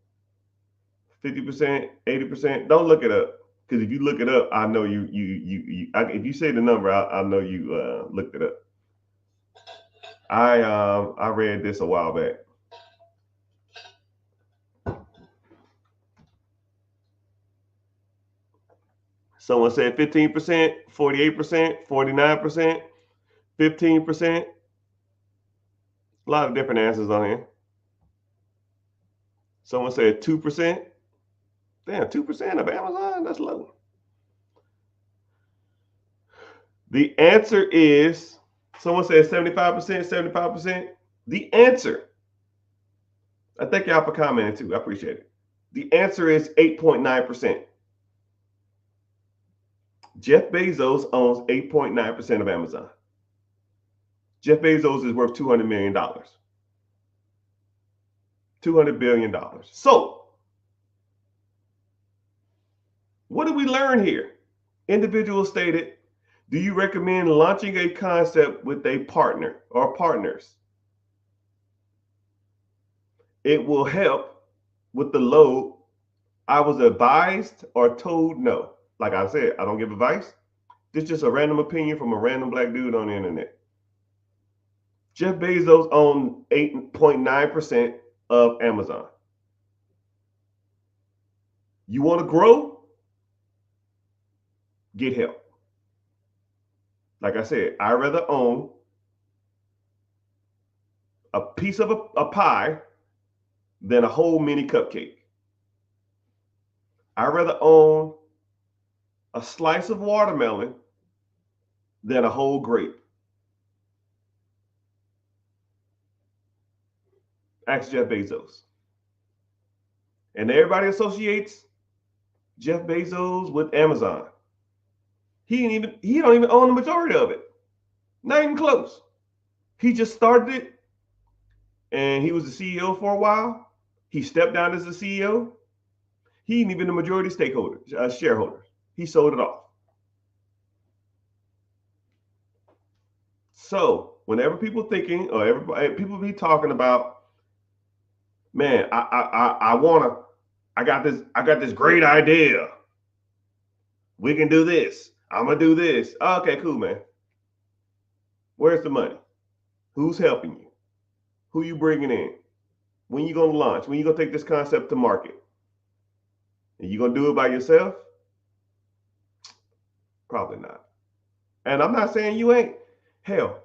50%, 80%. Don't look it up. Because if you look it up, I know if you say the number, I know you looked it up. I read this a while back. Someone said 15%, 48%, 49%, 15%. A lot of different answers on here. Someone said 2%. Damn, 2% of Amazon? That's low. The answer is, someone said 75%, 75%. The answer, I thank y'all for commenting too. I appreciate it. The answer is 8.9%. Jeff Bezos owns 8.9% of Amazon. Jeff Bezos is worth $200 million. $200 billion. So, what do we learn here? Individual stated, do you recommend launching a concept with a partner or partners? It will help with the load. I was advised or told no. Like I said, I don't give advice. This is just a random opinion from a random black dude on the internet. Jeff Bezos owns 8.9% of Amazon. You want to grow? Get help. Like I said, I'd rather own a piece of a pie than a whole mini cupcake. I'd rather own a slice of watermelon than a whole grape. Ask Jeff Bezos. And everybody associates Jeff Bezos with Amazon. He don't even own the majority of it. Not even close. He just started it and he was the CEO for a while. He stepped down as the CEO. He ain't even the majority shareholders. He sold it off. So whenever people thinking or everybody people be talking about, man, I got this great idea. We can do this. I'm gonna do this. Okay, cool, man. Where's the money? Who's helping you? Who you bringing in? When you gonna launch? When you gonna take this concept to market? And you gonna do it by yourself? Probably not. And I'm not saying you ain't. Hell,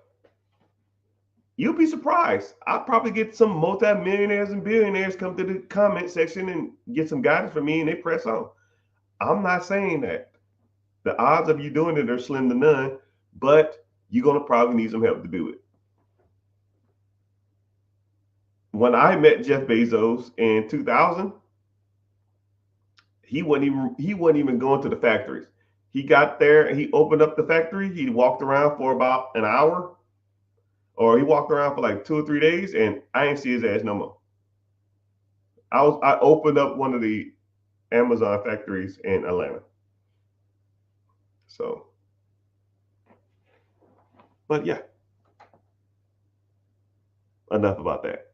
you'll be surprised. I'll probably get some multi-millionaires and billionaires come to the comment section and get some guidance from me and they press on. I'm not saying that. The odds of you doing it are slim to none, but you're going to probably need some help to do it. When I met Jeff Bezos in 2000, he wasn't even going to the factories. He got there and he opened up the factory. He walked around for about an hour, or he walked around for like 2 or 3 days, and I ain't see his ass no more. I opened up one of the Amazon factories in Atlanta. So, but yeah, enough about that.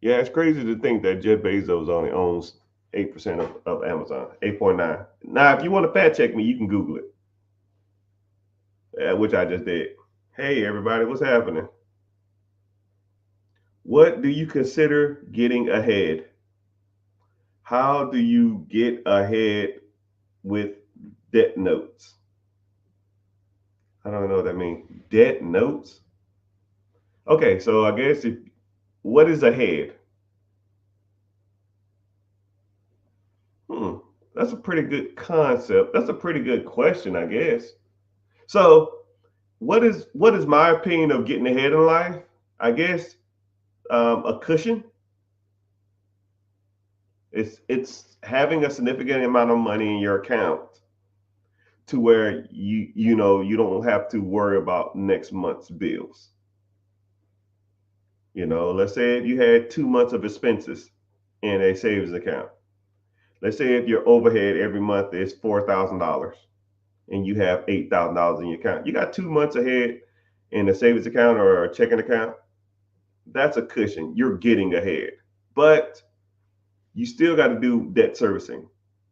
Yeah, it's crazy to think that Jeff Bezos only owns 8% of Amazon, 8.9. Now, if you want to fact check me, you can Google it, which I just did. Hey, everybody, what's happening? What do you consider getting ahead? How do you get ahead with debt notes? I don't know what that means. Debt notes? Okay, so I guess if what is ahead? Hmm, that's a pretty good concept. That's a pretty good question, I guess. So, what is my opinion of getting ahead in life? I guess a cushion. It's having a significant amount of money in your account to where you don't have to worry about next month's bills. Let's say if you had 2 months of expenses in a savings account. Let's say if your overhead every month is $4,000 and you have $8,000 in your account, you got 2 months ahead in a savings account or a checking account. That's a cushion. You're getting ahead, but you still got to do debt servicing.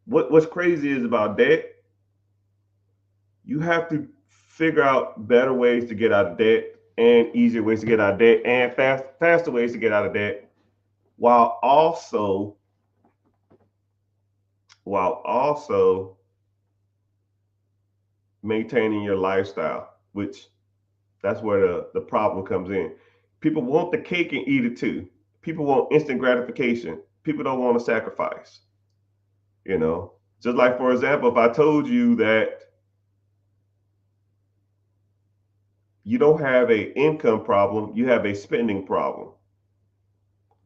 What's crazy is about debt, you have to figure out better ways to get out of debt and easier ways to get out of debt and faster ways to get out of debt while also while also maintaining your lifestyle, which that's where the problem comes in. People want the cake and eat it too. People want instant gratification. People don't want to sacrifice, you know. Just like for example, if I told you that you don't have a income problem, you have a spending problem.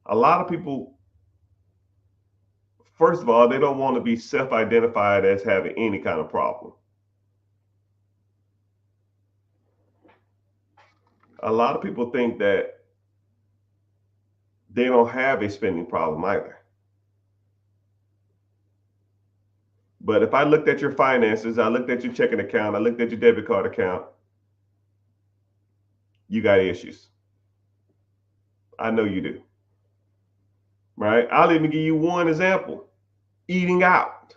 A lot of people, first of all, they don't want to be self-identified as having any kind of problem. A lot of people think that they don't have a spending problem either. But if I looked at your finances, I looked at your checking account, I looked at your debit card account, you got issues. I know you do. Right? I'll even give you one example. Eating out.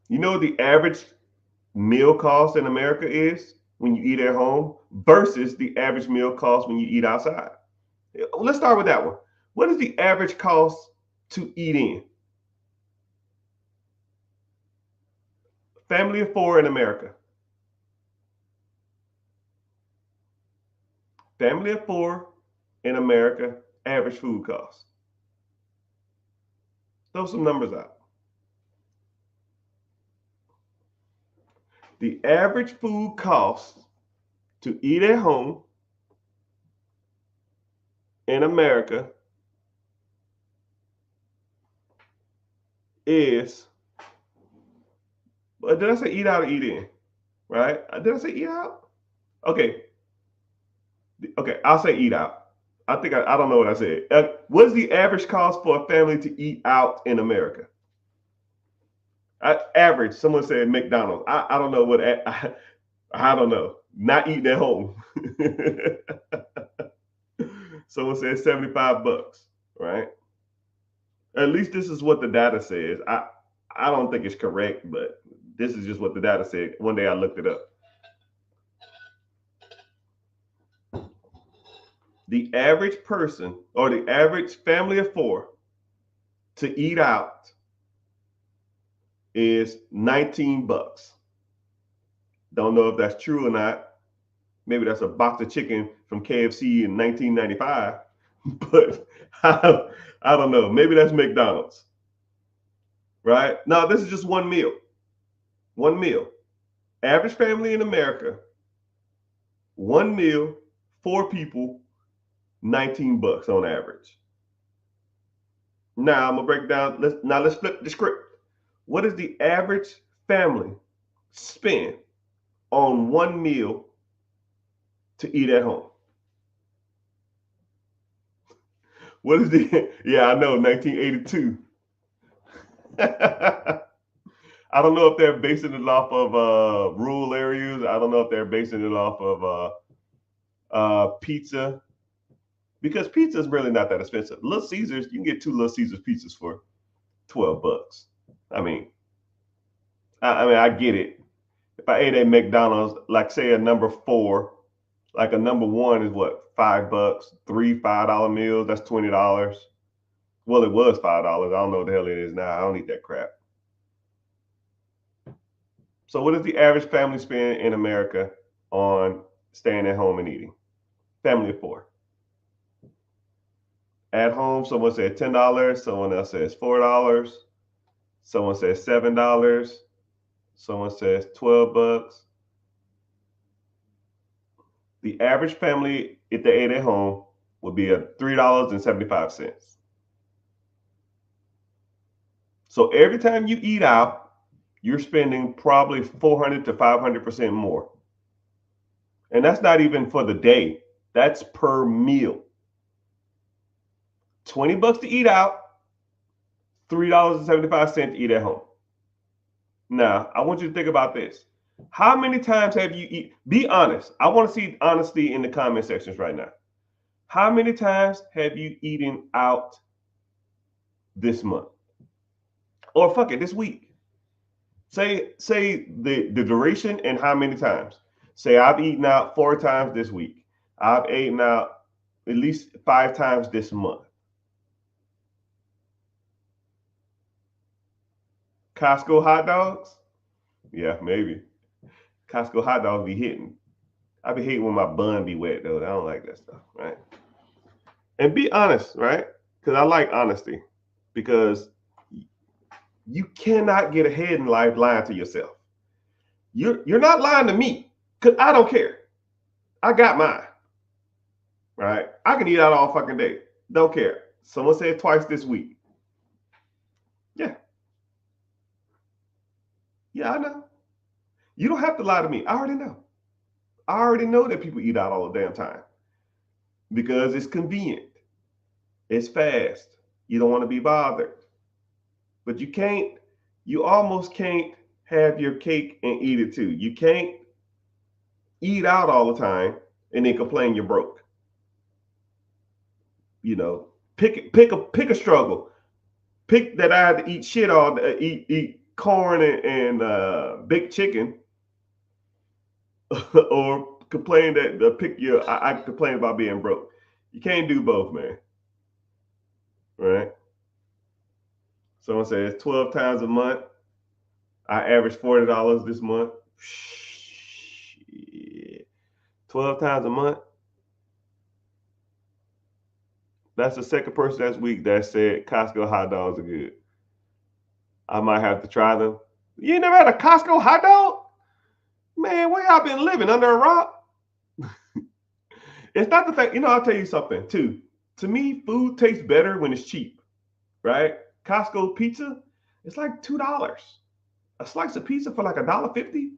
You know what the average meal cost in America is when you eat at home versus the average meal cost when you eat outside? Let's start with that one. What is the average cost to eat in? Family of four in America. Family of four in America, average food cost. Throw some numbers out. The average food cost to eat at home in America is, did I say eat out or eat in? Right? Did I say eat out? Okay. Okay, I'll say eat out. I don't know what I said. What is the average cost for a family to eat out in America? Average. Someone said McDonald's. I don't know what. I don't know. Not eating at home. Someone said $75. Right. At least this is what the data says. I don't think it's correct, but this is just what the data said. One day I looked it up. The average person or the average family of four to eat out is $19. Don't know if that's true or not. Maybe that's a box of chicken from KFC in 1995, but I don't know. Maybe that's McDonald's, right? Now, this is just one meal. One meal. Average family in America, one meal, four people, $19 on average. Now I'm gonna break down. Let's flip the script. What does the average family spend on one meal to eat at home? What is the? Yeah, I know, 1982. I don't know if they're basing it off of rural areas. I don't know if they're basing it off of pizza, because pizza is really not that expensive. Little Caesars, you can get two Little Caesars pizzas for $12. I mean, I get it. If I ate at McDonald's, like say a number four, like a number one is what, $5, three $5 meals. That's $20. Well, it was $5. I don't know what the hell it is now. I don't eat that crap. So, what does the average family spend in America on staying at home and eating? Family of four. At home, someone said $10. Someone else says $4. Someone says $7. Someone says $12. The average family, if they ate at home, would be at $3.75. So every time you eat out, you're spending probably 400 to 500% more. And that's not even for the day. That's per meal. $20 to eat out, $3.75 to eat at home. Now, I want you to think about this. How many times have you eat? Be honest. I want to see honesty in the comment sections right now. How many times have you eaten out this month? Or fuck it, this week? Say the duration and how many times. Say I've eaten out 4 times this week. I've eaten out at least 5 times this month. Costco hot dogs? Yeah, maybe. Costco hot dogs be hitting. I be hating when my bun be wet though. I don't like that stuff, right? And be honest, right? Because I like honesty. Because you cannot get ahead in life lying to yourself. You're not lying to me because I don't care. I got mine, right? I can eat out all fucking day. Don't care. Someone said twice this week. Yeah, yeah, I know. You don't have to lie to me. I already know. I already know that people eat out all the damn time because it's convenient. It's fast. You don't want to be bothered. But you almost can't have your cake and eat it too. You can't eat out all the time and then complain you're broke. You know, pick a struggle. Pick that I had to eat shit all day, eat corn and baked chicken, or complain that pick your. I complain about being broke. You can't do both, man. Right? Someone says 12 times a month. I average $40 this month. Shit. 12 times a month. That's the second person this week that said Costco hot dogs are good. I might have to try them. You ain't never had a Costco hot dog? Man, where y'all been living? Under a rock? It's not the fact, I'll tell you something too. To me, food tastes better when it's cheap, right? Costco pizza, it's like $2. A slice of pizza for like $1.50.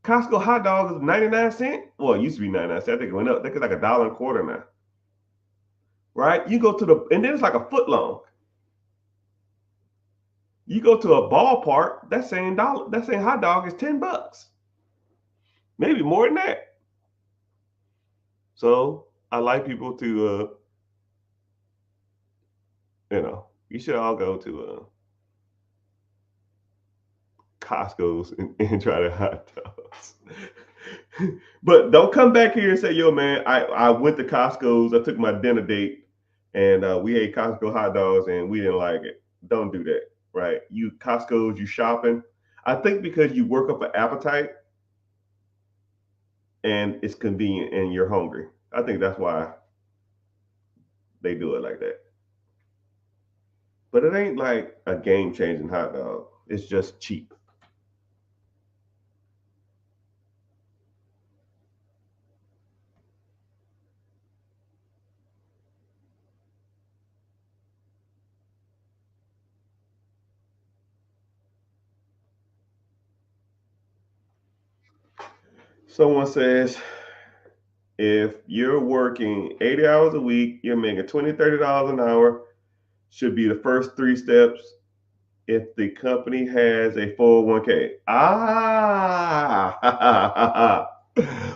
Costco hot dog is 99 cents. Well, it used to be 99 cents. I think it went up. I think it's like $1.25 now. Right? You go to and then it's like a foot long. You go to a ballpark, that same hot dog is $10. Maybe more than that. So I like people to you should all go to Costco's and try the hot dogs. But don't come back here and say, yo, man, I went to Costco's, I took my dinner date, and we ate Costco hot dogs and we didn't like it. Don't do that, right? You Costco's, you shopping. I think because you work up an appetite and it's convenient and you're hungry. I think that's why they do it like that. But it ain't like a game changing hot dog. It's just cheap. Someone says, If you're working 80 hours a week, you're making $20, $30 an hour, should be the first three steps if the company has a 401k.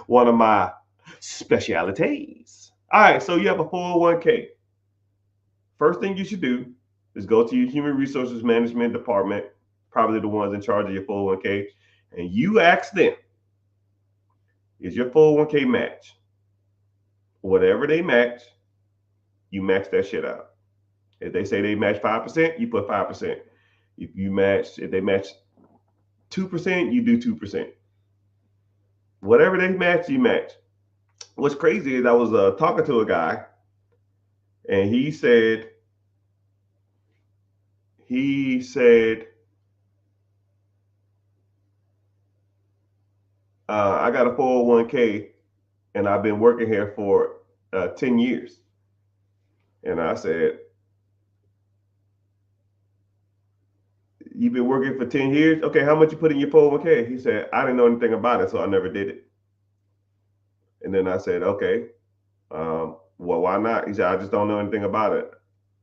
One of my specialities. All right, so you have a 401k. First thing you should do is go to your human resources management department, probably the ones in charge of your 401k, and you ask them, is your 401k match? Whatever they match, you max that shit out. If they say they match 5%, you put 5%. If they match 2%, you do 2%. Whatever they match, you match. What's crazy is I was talking to a guy, and he said, I got a 401k, and I've been working here for 10 years. And I said, you've been working for 10 years? Okay, how much you put in your 401k? He said, I didn't know anything about it, so I never did it. And then I said, okay, well, why not? He said, I just don't know anything about it.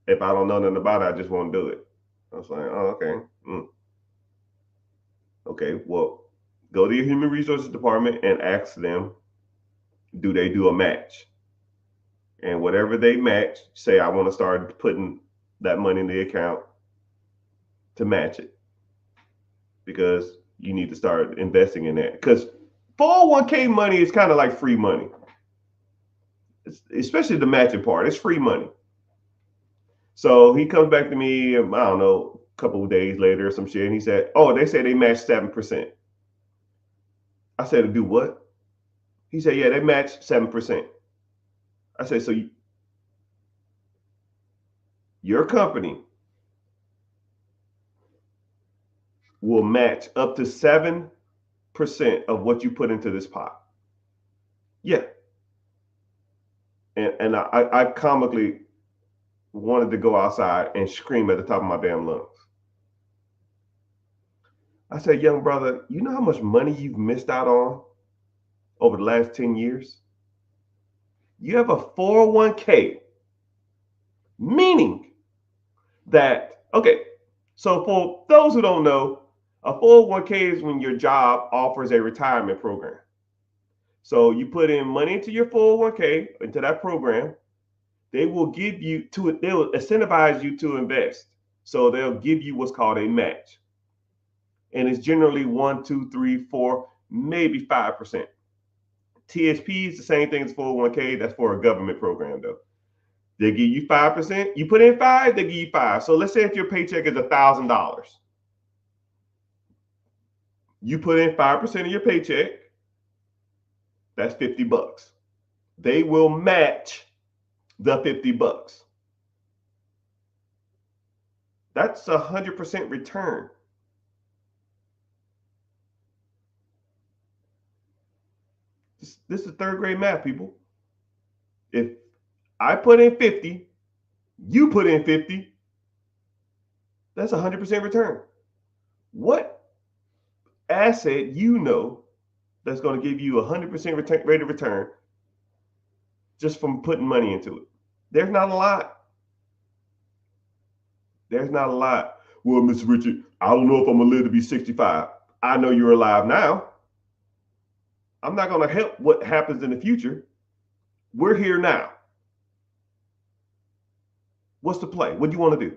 If I don't know nothing about it, I just won't do it. I was like, oh, okay. Okay, well, go to your human resources department and ask them, do they do a match? And whatever they match, say, I want to start putting that money in the account to match it, because you need to start investing in that. Because 401k money is kind of like free money, especially the matching part. It's free money. So he comes back to me, I don't know, a couple of days later or some shit, and he said, oh, they say they match 7%. I said, do what? He said, yeah, they match 7%. I said, so your company will match up to 7% of what you put into this pot. Yeah. And I comically wanted to go outside and scream at the top of my damn lungs. I said, young brother, you know how much money you've missed out on over the last 10 years? You have a 401k, meaning that, okay, so for those who don't know, a 401k is when your job offers a retirement program. So you put in money into your 401k, into that program. They will incentivize you to invest. So they'll give you what's called a match. And it's generally 1, 2, 3, 4, maybe 5%. TSP is the same thing as 401k. That's for a government program, though. They give you 5%. You put in 5, they give you 5. So let's say if your paycheck is $1,000, you put in 5% of your paycheck. That's $50. They will match the $50. That's 100% return. This is third grade math, people. If I put in 50, you put in 50, that's 100% return. What asset you know that's going to give you 100% rate of return just from putting money into it? There's not a lot. There's not a lot. Well, Mr. Richard, I don't know if I'm going to live to be 65. I know you're alive now. I'm not going to help what happens in the future. We're here now. What's the play? What do you want to do?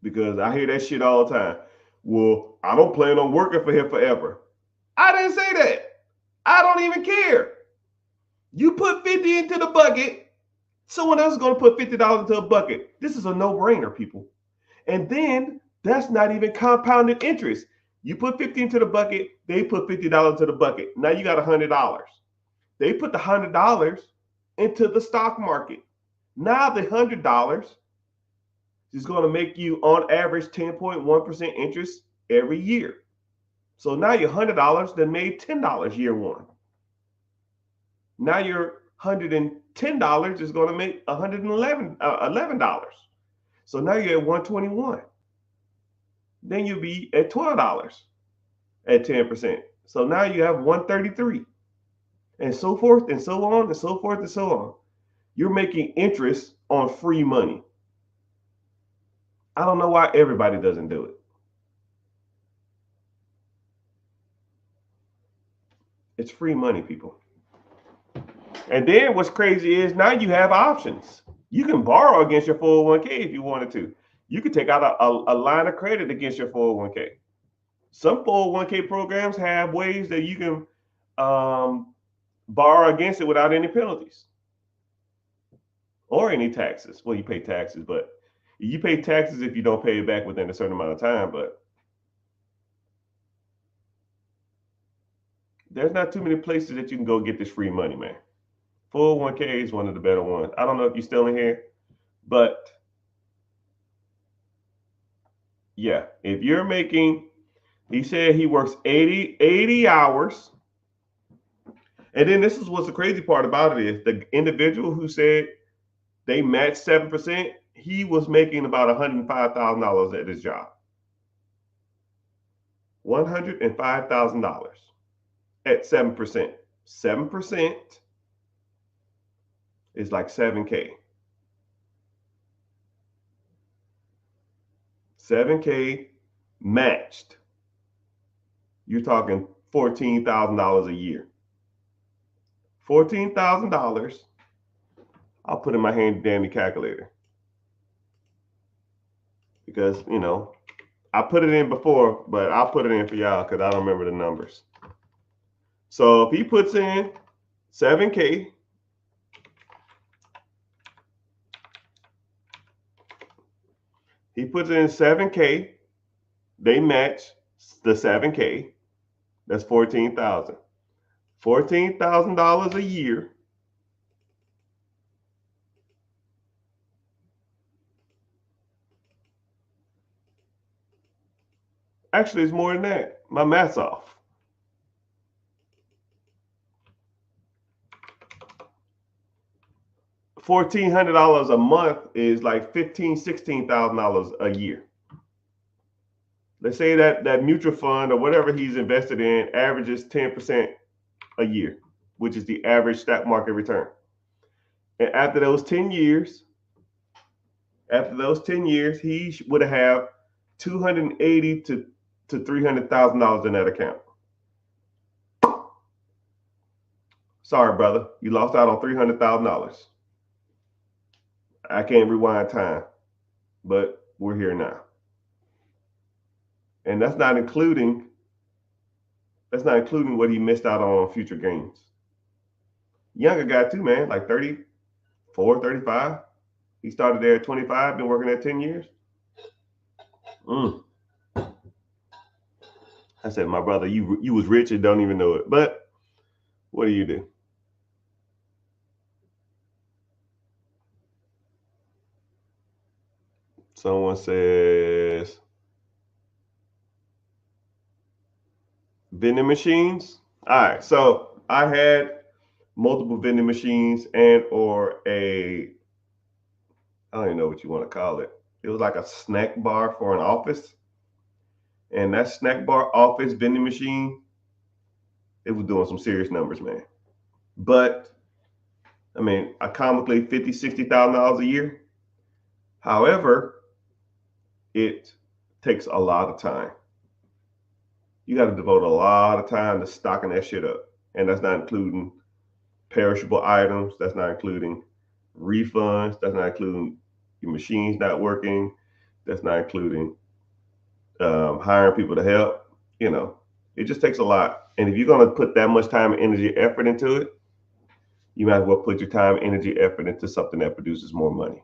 Because I hear that shit all the time. Well, I don't plan on working for him forever. I didn't say that. I don't even care. You put 50 into the bucket, someone else is going to put $50 into a bucket. This is a no-brainer, people. And then that's not even compounded interest. You put 50 into the bucket, they put $50 into the bucket. Now you got $100. They put the $100 into the stock market. Now the $100 is going to make you on average 10.1% interest every year. So now your $100 then made $10 year one. Now your $110 is going to make $11. So now you're at $121. Then you'll be at $12 at 10%. So now you have 133, and so forth and so on and so forth and so on. You're making interest on free money. I don't know why everybody doesn't do it. It's free money, people. And then what's crazy is now you have options. You can borrow against your 401k if you wanted to. You could take out a line of credit against your 401k. Some 401k programs have ways that you can borrow against it without any penalties or any taxes. Well, you pay taxes, but you pay taxes if you don't pay it back within a certain amount of time. But there's not too many places that you can go get this free money, man. 401k is one of the better ones. I don't know if you're still in here, but yeah, if you're making, he said he works 80 hours. And then this is what's the crazy part about it is the individual who said they matched 7%, he was making about $105,000 at his job. $105,000 at 7%. 7% is like 7K. 7K matched. You're talking $14,000 a year. $14,000. I'll put in my handy dandy calculator because I put it in before, but I'll put it in for y'all because I don't remember the numbers. So if he puts in 7K, they match the 7K. That's $14,000. $14,000 a year. Actually, it's more than that. My math's off. $1,400 a month is like $16,000 a year. Let's say that mutual fund or whatever he's invested in averages 10% a year, which is the average stock market return. And after those 10 years, he would have $280,000 to $300,000 in that account. Sorry, brother, you lost out on $300,000. I can't rewind time, but we're here now. And that's not including what he missed out on future gains. Younger guy too, man, like 34, 35. He started there at 25, been working there 10 years. I said, my brother, you was rich and don't even know it. But what do you do? Someone says vending machines. All right, so I had multiple vending machines and or I don't even know what you want to call it. It was like a snack bar for an office. And that snack bar office vending machine, it was doing some serious numbers, man. But I mean, economically $50,000-$60,000 a year. However, it takes a lot of time. You got to devote a lot of time to stocking that shit up. And that's not including perishable items. That's not including refunds. That's not including your machines not working. That's not including hiring people to help. It just takes a lot. And if you're going to put that much time, energy, effort into it, you might as well put your time, energy, effort into something that produces more money.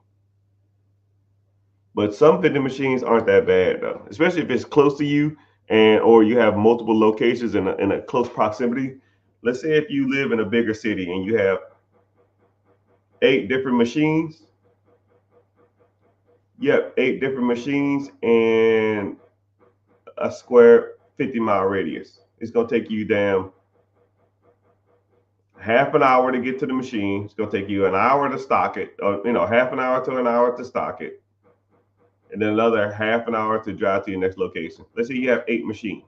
But some vending machines aren't that bad though, especially if it's close to you or you have multiple locations in a close proximity. Let's say if you live in a bigger city and you have 8 different machines. Yep, 8 different machines and a square 50-mile radius. It's gonna take you half an hour to get to the machine. It's gonna take you an hour to stock it, or half an hour to an hour to stock it, and then another half an hour to drive to your next location. Let's say you have 8 machines.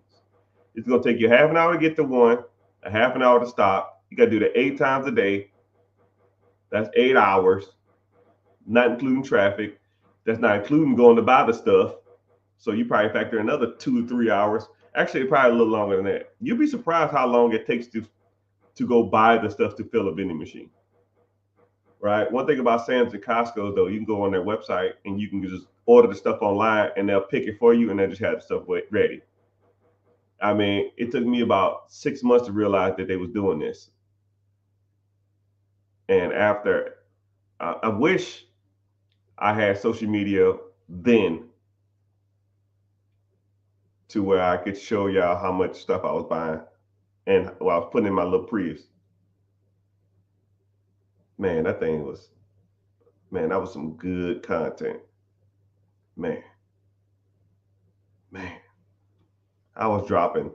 It's gonna take you half an hour to get to one, a half an hour to stop. You gotta do that 8 times a day. That's 8 hours, not including traffic. That's not including going to buy the stuff. So you probably factor another 2 or 3 hours. Actually, probably a little longer than that. You'll be surprised how long it takes to go buy the stuff to fill a vending machine. Right. One thing about Sam's and Costco though, you can go on their website and you can just order the stuff online and they'll pick it for you and they'll just have the stuff ready. I mean, it took me about 6 months to realize that they was doing this. And after, I wish I had social media then to where I could show y'all how much stuff I was buying and I was putting in my little Prius. Man, that thing was, man, that was some good content. Man, man, I was dropping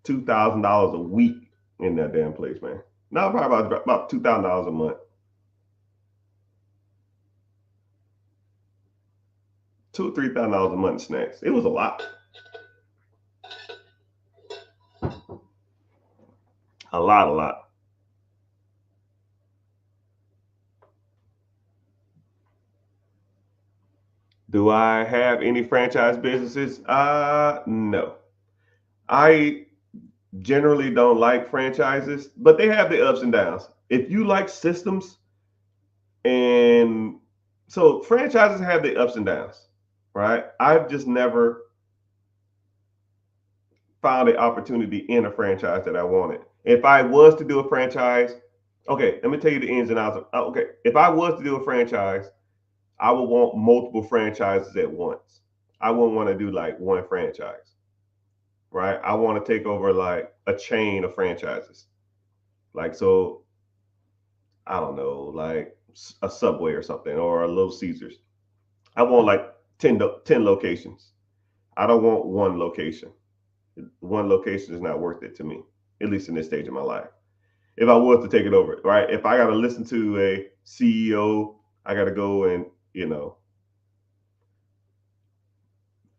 $2,000 a week in that damn place, man. No, probably about $2,000 a month. $2,000 or $3,000 a month in snacks. It was a lot. A lot. Do I have any franchise businesses? No. I generally don't like franchises, but they have the ups and downs. If you like systems, and so franchises have the ups and downs, right? I've just never found an opportunity in a franchise that I wanted. If I was to do a franchise, okay, let me tell you the ins and outs. Okay, if I was to do a franchise, I would want multiple franchises at once. I wouldn't want to do like one franchise, right? I want to take over like a chain of franchises. Like, so I don't know, like a Subway or something or a Little Caesars. I want like 10 locations. I don't want one location. One location is not worth it to me, at least in this stage of my life. If I was to take it over, right? If I got to listen to a CEO, I got to go and, you know,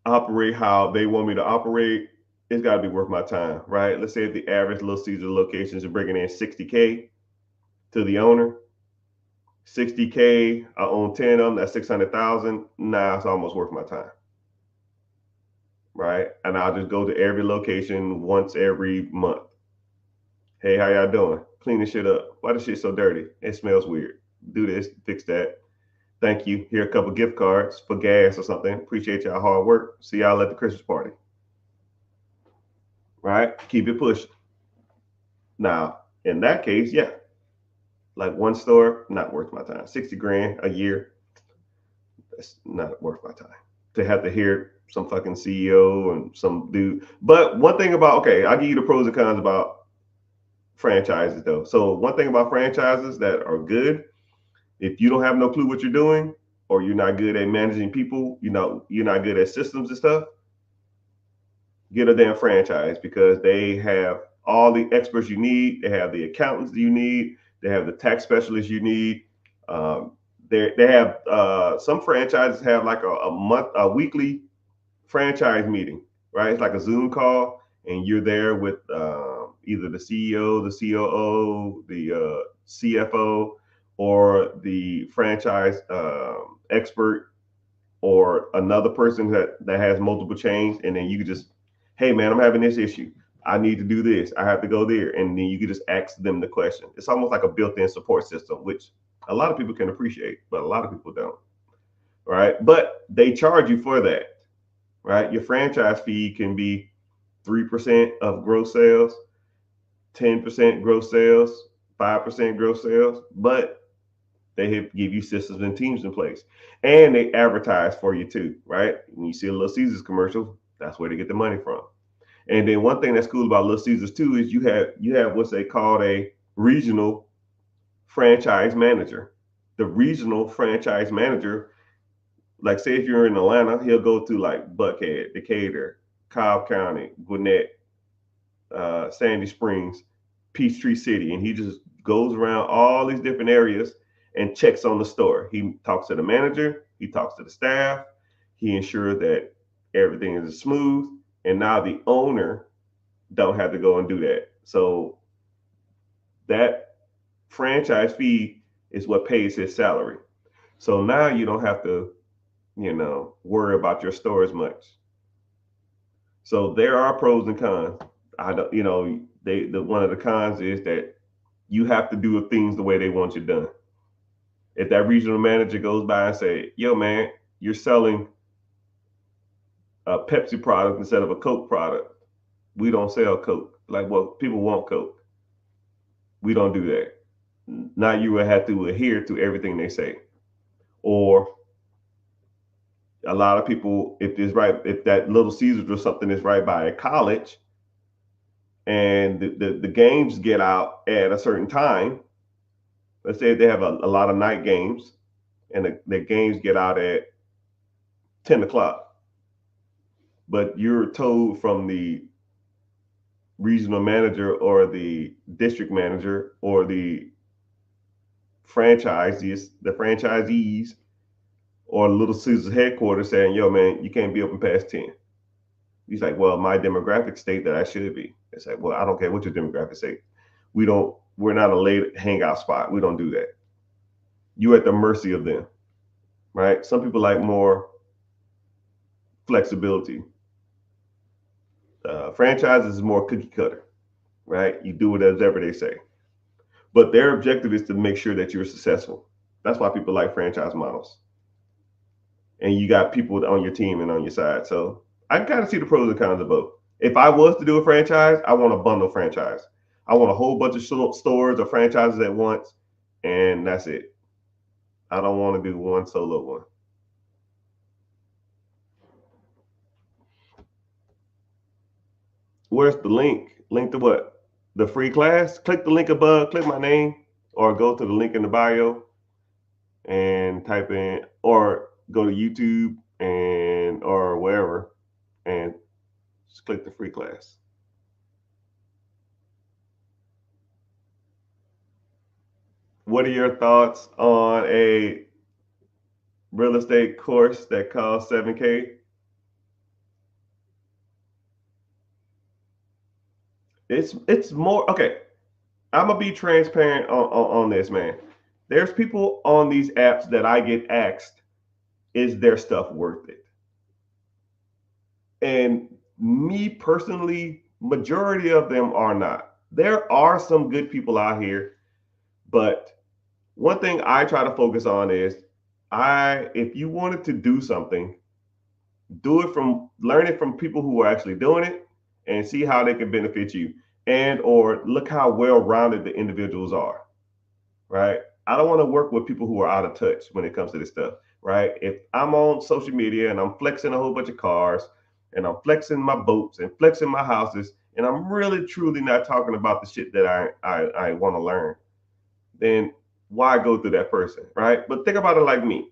operate how they want me to operate, it's got to be worth my time, right? Let's say if the average Little Caesar locations are bringing in 60K to the owner, 60K, I own 10 of them, that's 600,000. Nah, it's almost worth my time, right? And I'll just go to every location once every month. Hey, how y'all doing? Clean this shit up. Why this shit so dirty? It smells weird. Do this, fix that. Thank you. Here are a couple gift cards for gas or something. Appreciate y'all hard work. See y'all at the Christmas party. Right? Keep it pushing. Now, in that case, yeah. Like one store, not worth my time. 60 grand a year, that's not worth my time. To have to hear some fucking CEO and some dude. But one thing about, okay, I'll give you the pros and cons about franchises though. So one thing about franchises that are good, if you don't have no clue what you're doing, or you're not good at managing people, you know, you're not good at systems and stuff, get a damn franchise because they have all the experts you need. They have the accountants you need. They have the tax specialists you need. They have some franchises have like a weekly franchise meeting, right? It's like a Zoom call, and you're there with either the CEO, the COO, the CFO, or the franchise expert, or another person that has multiple chains, and then you can just, hey man, I'm having this issue. I need to do this. I have to go there, and then you can just ask them the question. It's almost like a built-in support system, which a lot of people can appreciate, but a lot of people don't. Right? But they charge you for that. Right? Your franchise fee can be 3% of gross sales, 10% gross sales, 5% gross sales, but they give you systems and teams in place, and they advertise for you too, right? When you see a Little Caesars commercial, that's where they get the money from. And then one thing that's cool about Little Caesars too is you have what's they call a regional franchise manager. The regional franchise manager, like say if you're in Atlanta, he'll go to like Buckhead, Decatur, Cobb County, Gwinnett, Sandy Springs, Peachtree City, and he just goes around all these different areas and checks on the store. He talks to the manager, he talks to the staff, he ensures that everything is smooth. And now the owner don't have to go and do that. So that franchise fee is what pays his salary. So now you don't have to, worry about your store as much. So there are pros and cons. I don't, one of the cons is that you have to do things the way they want you done. If that regional manager goes by and say, "Yo, man, you're selling a Pepsi product instead of a Coke product. We don't sell Coke." Like, well, people want Coke. We don't do that. Now you will have to adhere to everything they say. Or a lot of people, if that Little Caesars or something is right by a college, and the games get out at a certain time. Let's say they have a lot of night games, and the games get out at 10 o'clock. But you're told from the regional manager or the district manager or the franchisees or Little Caesars headquarters saying, "Yo, man, you can't be open past 10." He's like, "Well, my demographic state that I should be." It's like, "Well, I don't care what your demographic state. We're not a late hangout spot. We don't do that." You're at the mercy of them, right? Some people like more flexibility. Franchises is more cookie cutter, right? You do whatever they say. But their objective is to make sure that you're successful. That's why people like franchise models. And you got people on your team and on your side. So I can kind of see the pros and cons of both. If I was to do a franchise, I want a bundle franchise. I want a whole bunch of stores or franchises at once, and that's it. I don't want to do one solo one. Where's the link? Link to what? The free class? Click the link above, click my name, or go to the link in the bio and type in, or go to YouTube and or wherever and just click the free class. What are your thoughts on a real estate course that costs 7K? It's more okay. I'm gonna be transparent on this, man. There's people on these apps that I get asked, is their stuff worth it? And me personally, majority of them are not. There are some good people out here, but one thing I try to focus on is if you wanted to do something, do it from learn it from people who are actually doing it and see how they can benefit you, and or look how well rounded the individuals are, right? I don't want to work with people who are out of touch when it comes to this stuff, right? If I'm on social media and I'm flexing a whole bunch of cars and I'm flexing my boats and flexing my houses and I'm really truly not talking about the shit that I want to learn, then why go through that person, right? But think about it like me,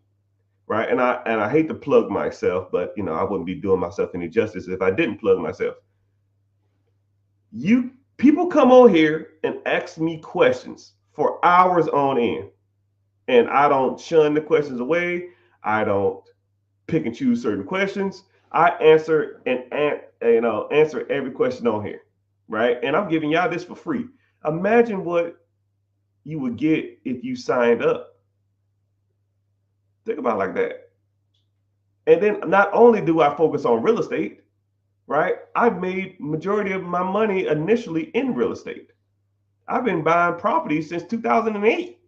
right? And I hate to plug myself, but I wouldn't be doing myself any justice if I didn't plug myself. You people come on here and ask me questions for hours on end, and I don't shun the questions away. I don't pick and choose certain questions. I answer answer every question on here, right? And I'm giving y'all this for free. Imagine what you would get if you signed up. Think about it like that. And then not only do I focus on real estate, right? I've made majority of my money initially in real estate. I've been buying properties since 2008.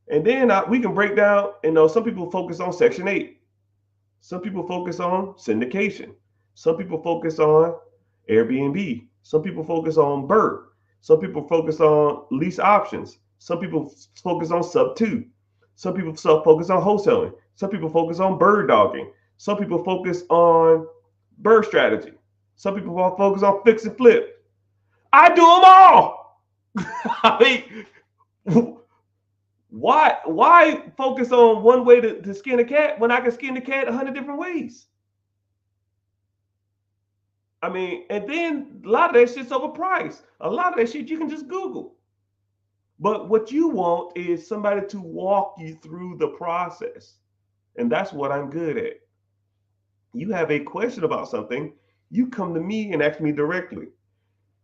And then we can break down, some people focus on Section 8. Some people focus on syndication. Some people focus on Airbnb. Some people focus on BRRRR. Some people focus on lease options. Some people focus on sub 2. Some people focus on wholesaling. Some people focus on bird dogging. Some people focus on bird strategy. Some people focus on fix and flip. I do them all. I mean, why focus on one way to skin a cat when I can skin the cat 100 different ways? I mean, and then a lot of that shit's overpriced. A lot of that shit you can just Google. But what you want is somebody to walk you through the process. And that's what I'm good at. You have a question about something, You come to me and ask me directly,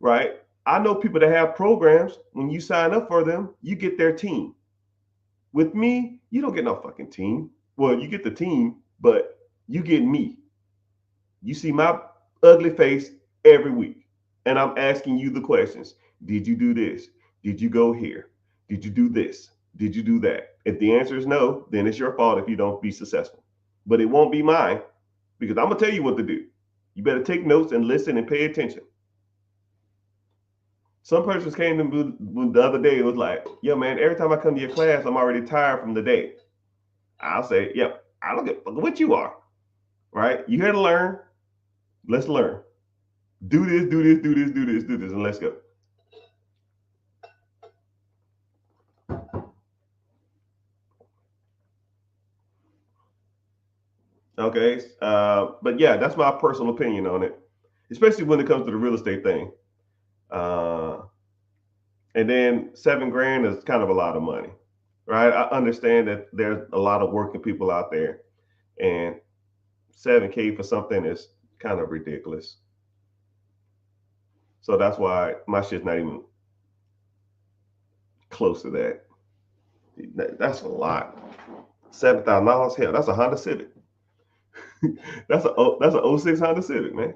right? I know people that have programs. When you sign up for them, you get their team. With me, you don't get no fucking team. Well, you get the team, but you get me. You see my ugly face every week. And I'm asking you the questions. Did you do this? Did you go here? Did you do this? Did you do that? If the answer is no, then it's your fault if you don't be successful. But it won't be mine because I'm going to tell you what to do. You better take notes and listen and pay attention. Some persons came to me the other day and was like, yo, man, every time I come to your class, I'm already tired from the day. I'll say, yep, I don't give a fuck what you are, right? You here to learn. Let's learn. Do this, do this, do this, do this, do this, and let's go. Okay. But yeah, that's my personal opinion on it, especially when it comes to the real estate thing. Uh, and then $7 grand is kind of a lot of money, right? I understand that there's a lot of working people out there, and 7K for something is kind of ridiculous. So that's why my shit's not even close to that. That's a lot. $7,000, hell, that's a Honda Civic. That's a '06 Honda Civic, man.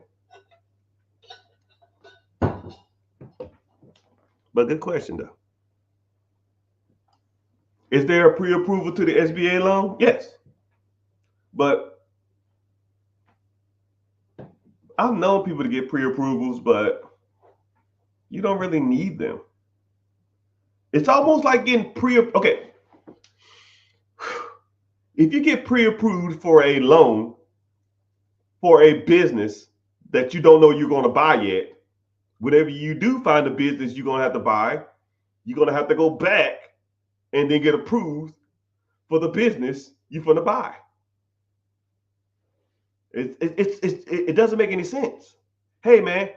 But good question though. Is there a pre-approval to the SBA loan? Yes. But I've known people to get pre-approvals, but you don't really need them. It's almost like getting okay. If you get pre-approved for a loan for a business that you don't know you're going to buy yet, whatever you do find a business you're going to have to buy, you're going to have to go back and then get approved for the business you're going to buy. It doesn't make any sense. Hey, man,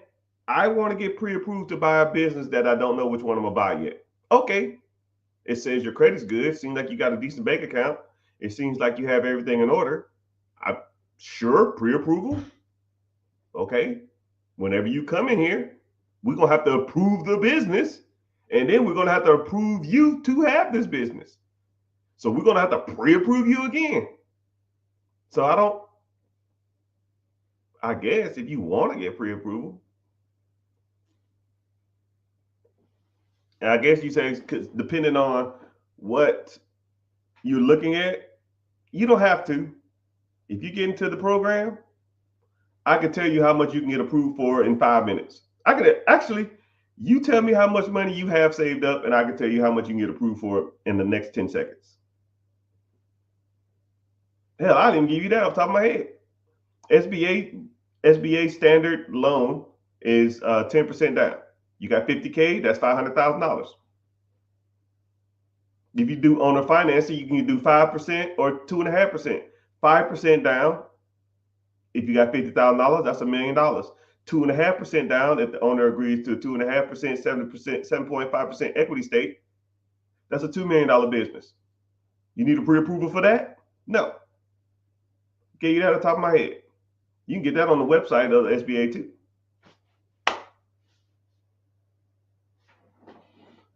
I want to get pre-approved to buy a business that I don't know which one I'm going to buy yet. Okay. It says your credit's good. It seems like you got a decent bank account. It seems like you have everything in order. I'm sure pre-approval. Okay. Whenever you come in here, we're going to have to approve the business. And then we're going to have to approve you to have this business. So we're going to have to pre-approve you again. So I guess if you want to get pre-approval, and I guess you say, because depending on what you're looking at, you don't have to. If you get into the program, I can tell you how much you can get approved for in 5 minutes. I can actually, you tell me how much money you have saved up, and I can tell you how much you can get approved for in the next 10 seconds. Hell, I didn't give you that off the top of my head. SBA standard loan is 10% down. You got 50K, that's $500,000. If you do owner financing, you can do 5% or 2.5%. 5% down. If you got $50,000, that's $1 million. 2.5% down if the owner agrees to 2.5%, 7%, 7.5% equity stake. That's a $2 million business. You need a pre-approval for that? No. Get you that on top of my head. You can get that on the website of the SBA too.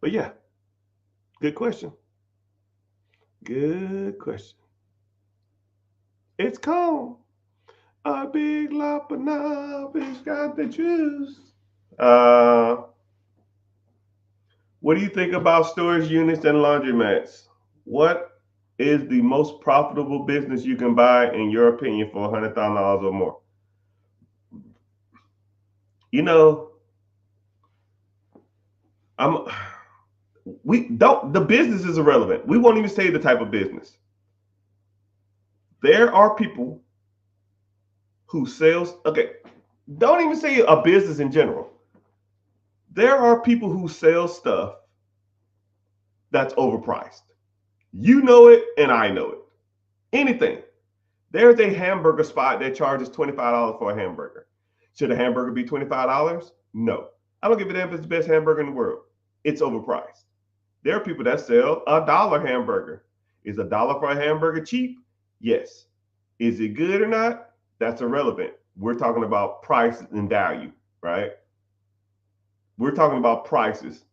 But yeah, good question. Good question. It's called a big lump of knowledge got the juice. What do you think about storage units and laundromats? What is the most profitable business you can buy, in your opinion, for $100,000 or more? You know, the business is irrelevant. We won't even say the type of business. There are people who sells, okay, don't even say a business in general. There are people who sell stuff that's overpriced. You know it, and I know it. Anything. There's a hamburger spot that charges $25 for a hamburger. Should a hamburger be $25? No. I don't give a damn if it's the best hamburger in the world. It's overpriced. There are people that sell $1 hamburger. Is $1 for a hamburger cheap? Yes. Is it good or not? That's irrelevant. we're talking about price and value, right? We're talking about prices.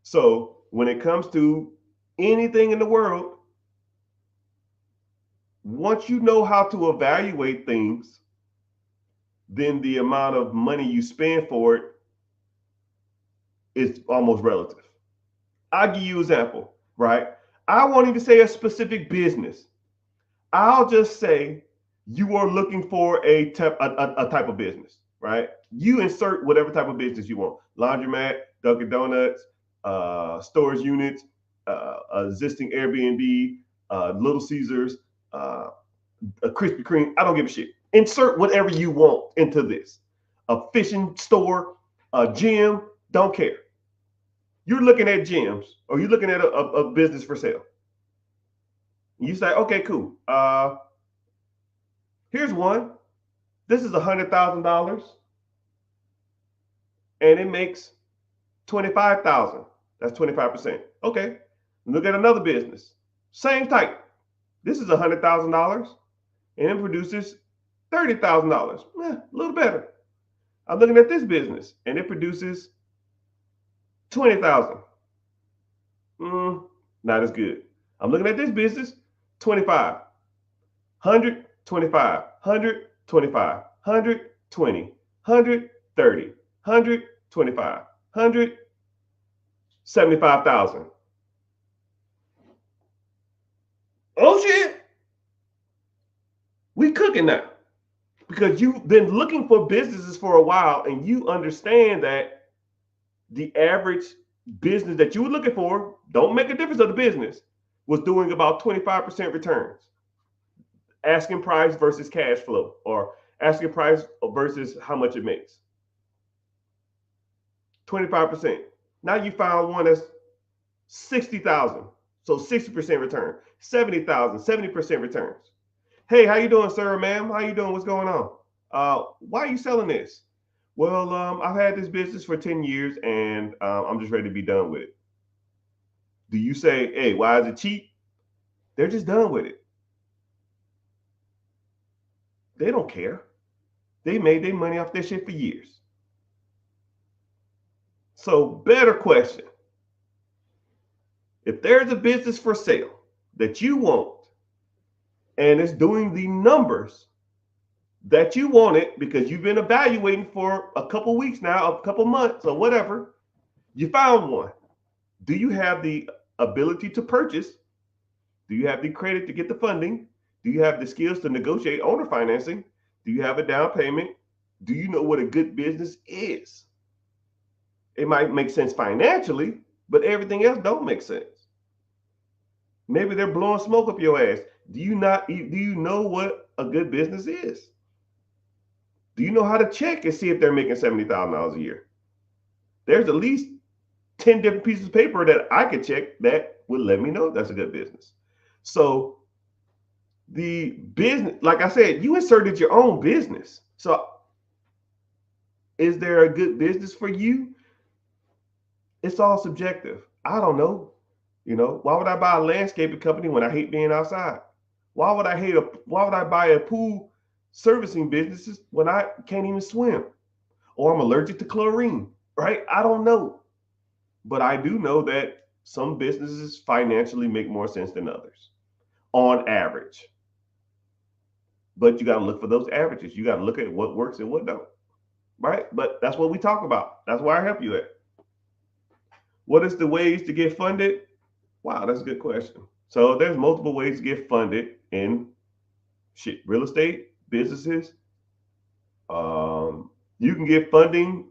So when it comes to anything in the world, once you know how to evaluate things, then the amount of money you spend for it is almost relative. I'll give you an example, right? I won't even say a specific business. I'll just say you are looking for a type of business, right? You insert whatever type of business you want: laundromat, Dunkin' Donuts, storage units, existing Airbnb, Little Caesars, a Krispy Kreme. I don't give a shit. Insert whatever you want into this. A fishing store, a gym, don't care. You're looking at gyms, or you're looking at a business for sale. You say, okay, cool. Here's one. This is $100,000, and it makes 25,000. That's 25%. Okay. Look at another business, same type. This is $100,000, and it produces $30,000. A little better. I'm looking at this business, and it produces 20,000. Not as good. I'm looking at this business, 25, 100, 25, 100, 25, 100, 20, 100, 30, 100, 25, 100, 75,000. Oh shit. We cooking now. Because you've been looking for businesses for a while, and you understand that the average business that you were looking for, don't make a difference of the business, was doing about 25% returns. Asking price versus cash flow, or asking price versus how much it makes. 25%. Now you found one that's 60,000. So 60% return. 70,000, 70% returns. Hey, how you doing, sir, ma'am? How you doing? What's going on? Why are you selling this? Well, I've had this business for 10 years, and I'm just ready to be done with it. Do you say, hey, why is it cheap? They're just done with it. They don't care. They made their money off this shit for years. So, better question. If there's a business for sale that you want, and it's doing the numbers that you want it because you've been evaluating for a couple weeks now, a couple months, or whatever, you found one. Do you have the ability to purchase? Do you have the credit to get the funding? Do you have the skills to negotiate owner financing? Do you have a down payment? Do you know what a good business is? It might make sense financially, but everything else don't make sense. Maybe they're blowing smoke up your ass. Do you know what a good business is? Do you know how to check and see if they're making $70,000 a year? There's at least 10 different pieces of paper that I could check that would let me know that's a good business. So the business, like I said, you inserted your own business. So is there a good business for you? It's all subjective. I don't know. Why would I buy a landscaping company when I hate being outside? Why would I buy a pool servicing businesses when I can't even swim? Or I'm allergic to chlorine, right? I don't know. But I do know that some businesses financially make more sense than others on average. But you got to look for those averages. You got to look at what works and what don't, right? But that's what we talk about. That's where I help you at. What is the ways to get funded? Wow, that's a good question. So there's multiple ways to get funded in real estate, businesses. You can get funding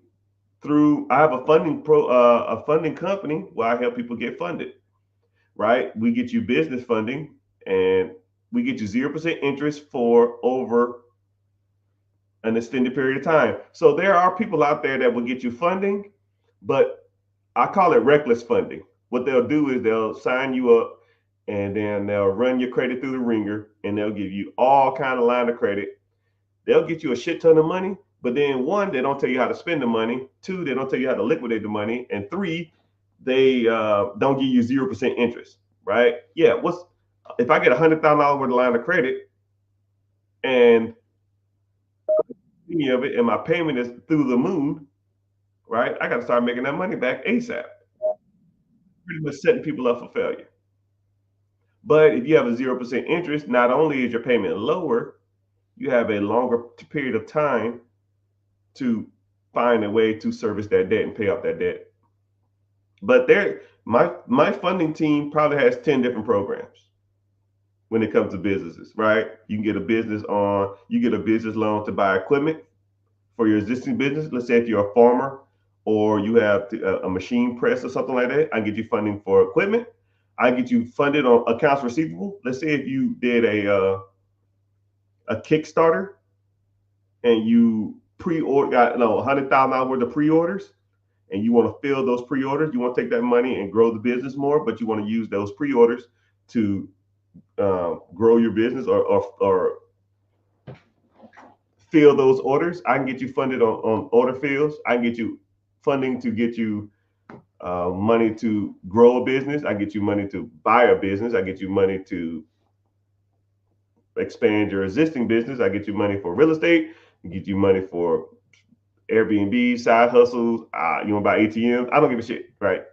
through. I have a funding company where I help people get funded. Right? We get you business funding, and we get you 0% interest for over an extended period of time. So there are people out there that will get you funding, but I call it reckless funding. What they'll do is they'll sign you up, and then they'll run your credit through the ringer, and they'll give you all kind of line of credit. They'll get you a shit ton of money, but then one, they don't tell you how to spend the money. Two, they don't tell you how to liquidate the money. And three, they don't give you 0% interest, right? Yeah, if I get $100,000 worth of line of credit, and any of it, and my payment is through the moon, right? I got to start making that money back ASAP. Pretty much setting people up for failure. But if you have a 0% interest, not only is your payment lower, you have a longer period of time to find a way to service that debt and pay off that debt. But my funding team probably has 10 different programs when it comes to businesses, right? You get a business loan to buy equipment for your existing business. Let's say if you're a farmer or you have a machine press or something like that, I can get you funding for equipment. I can get you funded on accounts receivable. Let's say if you did a Kickstarter and you pre-order got $100,000 worth of pre-orders, and you want to fill those pre-orders. You want to take that money and grow the business more, but you want to use those pre-orders to grow your business or fill those orders. I can get you funded on order fills. I can get you funding to get you money to grow a business. I get you money to buy a business. I get you money to expand your existing business. I get you money for real estate. I get you money for Airbnb, side hustles. You want to buy ATMs? I don't give a shit, right?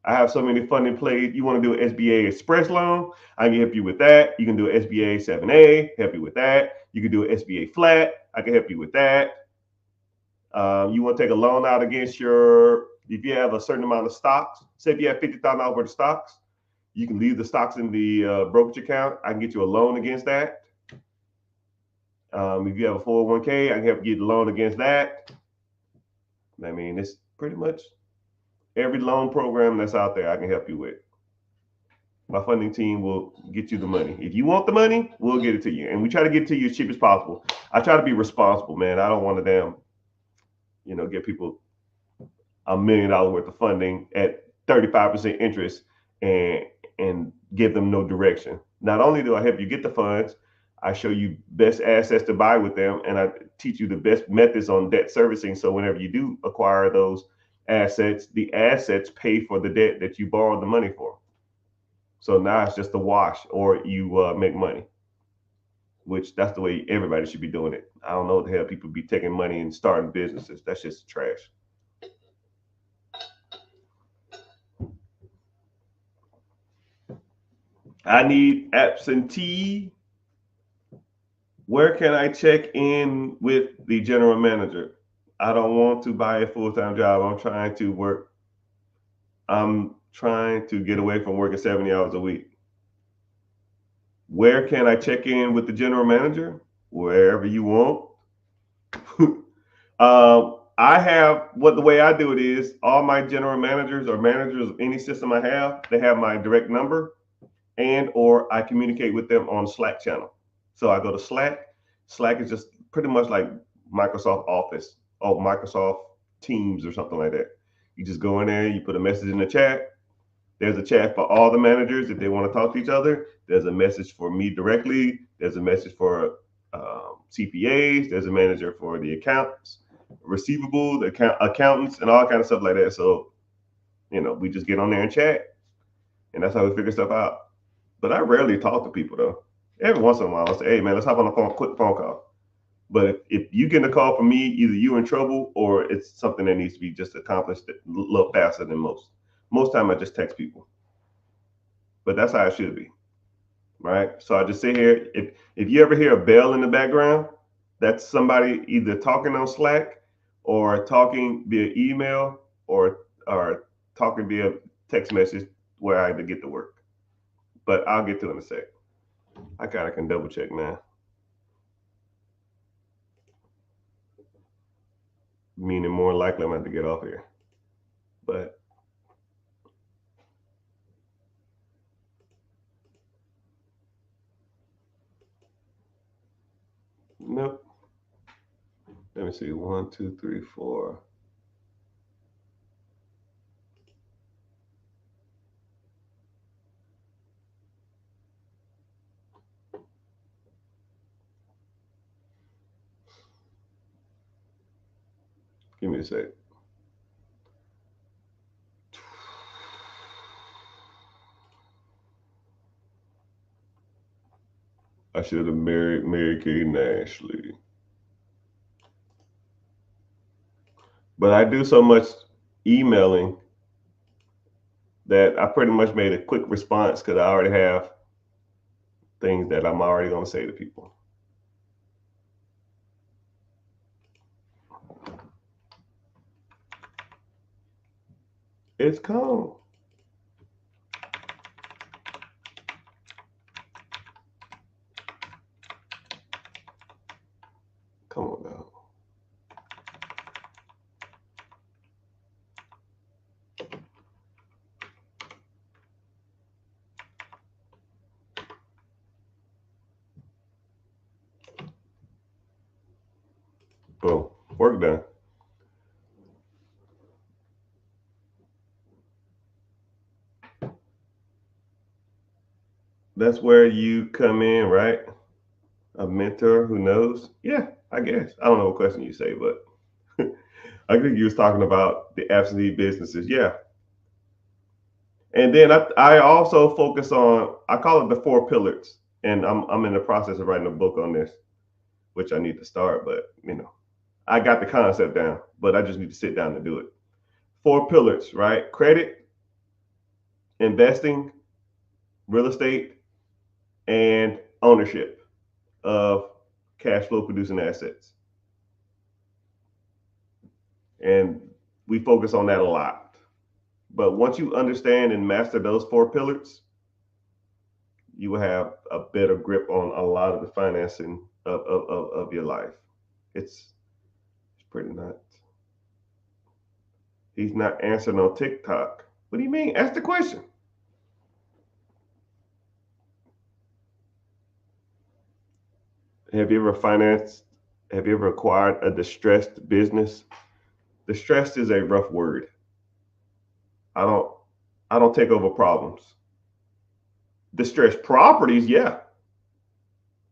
I have so many funding plays. You want to do an SBA Express loan? I can help you with that. You can do an SBA 7A, help you with that. You can do an SBA flat. I can help you with that. You want to take a loan out against if you have a certain amount of stocks, say if you have $50,000 worth of stocks, you can leave the stocks in the brokerage account. I can get you a loan against that. If you have a 401k, I can help you get a loan against that. I mean, it's pretty much every loan program that's out there I can help you with. My funding team will get you the money. If you want the money, we'll get it to you. And we try to get it to you as cheap as possible. I try to be responsible, man. I don't want to get people $1 million worth of funding at 35% interest and give them no direction. Not only do I help you get the funds, I show you best assets to buy with them, and I teach you the best methods on debt servicing. So whenever you do acquire those assets, the assets pay for the debt that you borrowed the money for. So now it's just a wash, or you make money, which that's the way everybody should be doing it. I don't know what the hell people be taking money and starting businesses. That's just trash. I need absentee. Where can I check in with the general manager? I don't want to buy a full-time job. I'm trying to get away from working 70 hours a week. Where can I check in with the general manager? Wherever you want. I have the way I do it is all my general managers or managers of any system I have, they have my direct number, and or I communicate with them on Slack channel. So I go to Slack. Slack is just pretty much like Microsoft Office or Microsoft Teams or something like that. You just go in there, you put a message in the chat. There's a chat for all the managers if they want to talk to each other. There's a message for me directly. There's a message for CPAs. There's a manager for the accounts, receivables, accountants, and all kind of stuff like that. So, we just get on there and chat, and that's how we figure stuff out. But I rarely talk to people though. Every once in a while, I'll say, "Hey man, let's hop on a quick phone call." But if you get a call from me, either you in trouble or it's something that needs to be just accomplished a little faster than most. Most time I just text people, but that's how it should be, right? So I just sit here. If you ever hear a bell in the background, that's somebody either talking on Slack or talking via email or talking via text message where I had to get to work. But I'll get to it in a sec. I kind of can double check, man. Meaning more likely I'm going to have to get off here. But nope. Let me see. 1, 2, 3, 4. Give me a sec. I should have married Mary Kate and Ashley. But I do so much emailing that I pretty much made a quick response because I already have things that I'm already going to say to people. It's calm. Come on now. Boom. Work done. That's where you come in, right? A mentor who knows? Yeah, I guess. I don't know what question you say, but I think you was talking about the absentee businesses. Yeah. And then I also focus on, I call it the four pillars. And I'm in the process of writing a book on this, which I need to start, but I got the concept down, but I just need to sit down and do it. Four pillars, right? Credit, investing, real estate, and ownership of cash flow producing assets. And we focus on that a lot. But once you understand and master those four pillars, you will have a better grip on a lot of the financing of your life. It's pretty nuts. He's not answering on TikTok. What do you mean? Ask the question. Have you ever financed? Have you ever acquired a distressed business? Distressed is a rough word. I don't. I don't take over problems. Distressed properties, yeah.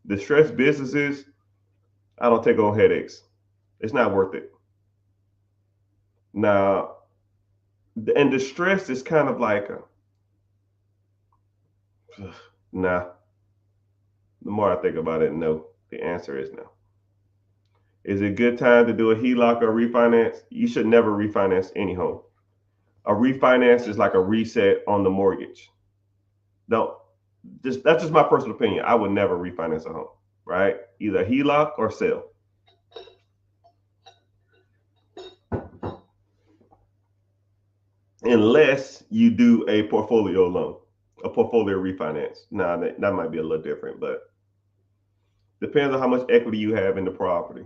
Distressed businesses, I don't take on headaches. It's not worth it. Now, and distress is kind of like a, nah. The more I think about it, no. The answer is no. Is it a good time to do a HELOC or refinance? You should never refinance any home. A refinance is like a reset on the mortgage. Don't just That's just my personal opinion. I would never refinance a home, right? Either HELOC or sell. Unless you do a portfolio loan, a portfolio refinance. Now that might be a little different, but depends on how much equity you have in the property.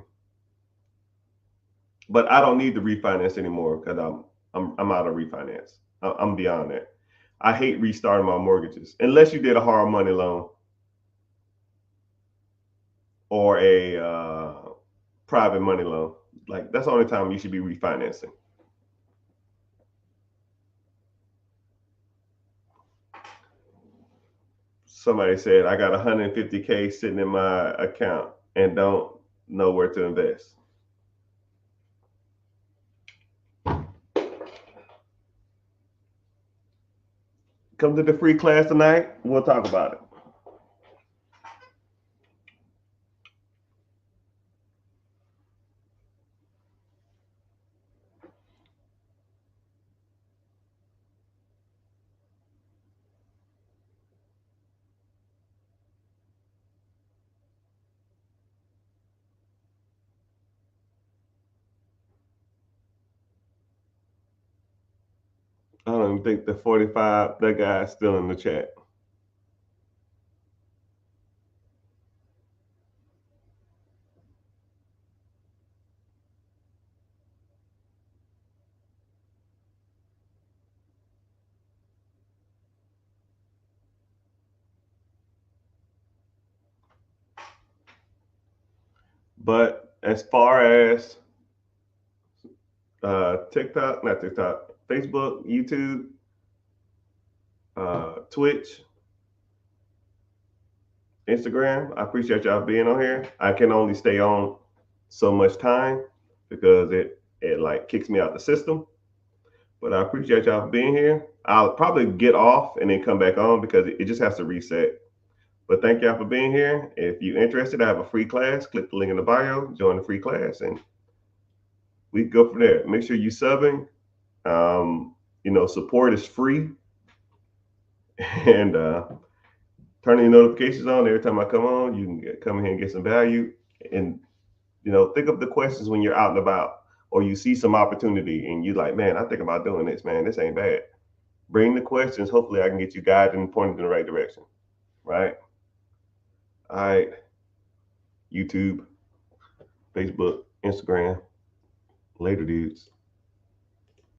But I don't need to refinance anymore because I'm out of refinance. I'm beyond that. I hate restarting my mortgages unless you did a hard money loan or a private money loan. Like that's the only time you should be refinancing. Somebody said I got 150K sitting in my account and don't know where to invest. Come to the free class tonight. We'll talk about it. I don't even think the 45, that guy's still in the chat. But as far as TikTok, not TikTok, Facebook, YouTube, Twitch, Instagram, I appreciate y'all being on here. I can only stay on so much time because it like kicks me out the system. But I appreciate y'all being here. I'll probably get off and then come back on because it just has to reset. But thank y'all for being here. If you're interested, I have a free class. Click the link in the bio, join the free class, and We go from there. Make sure you subbing. Support is free, and turning your notifications on every time I come on. You can come in here and get some value, and think of the questions when you're out and about, or you see some opportunity, and you like, man, I think about doing this. Man, this ain't bad. Bring the questions. Hopefully, I can get you guided and pointed in the right direction. Right. All right. YouTube, Facebook, Instagram. Later, dudes.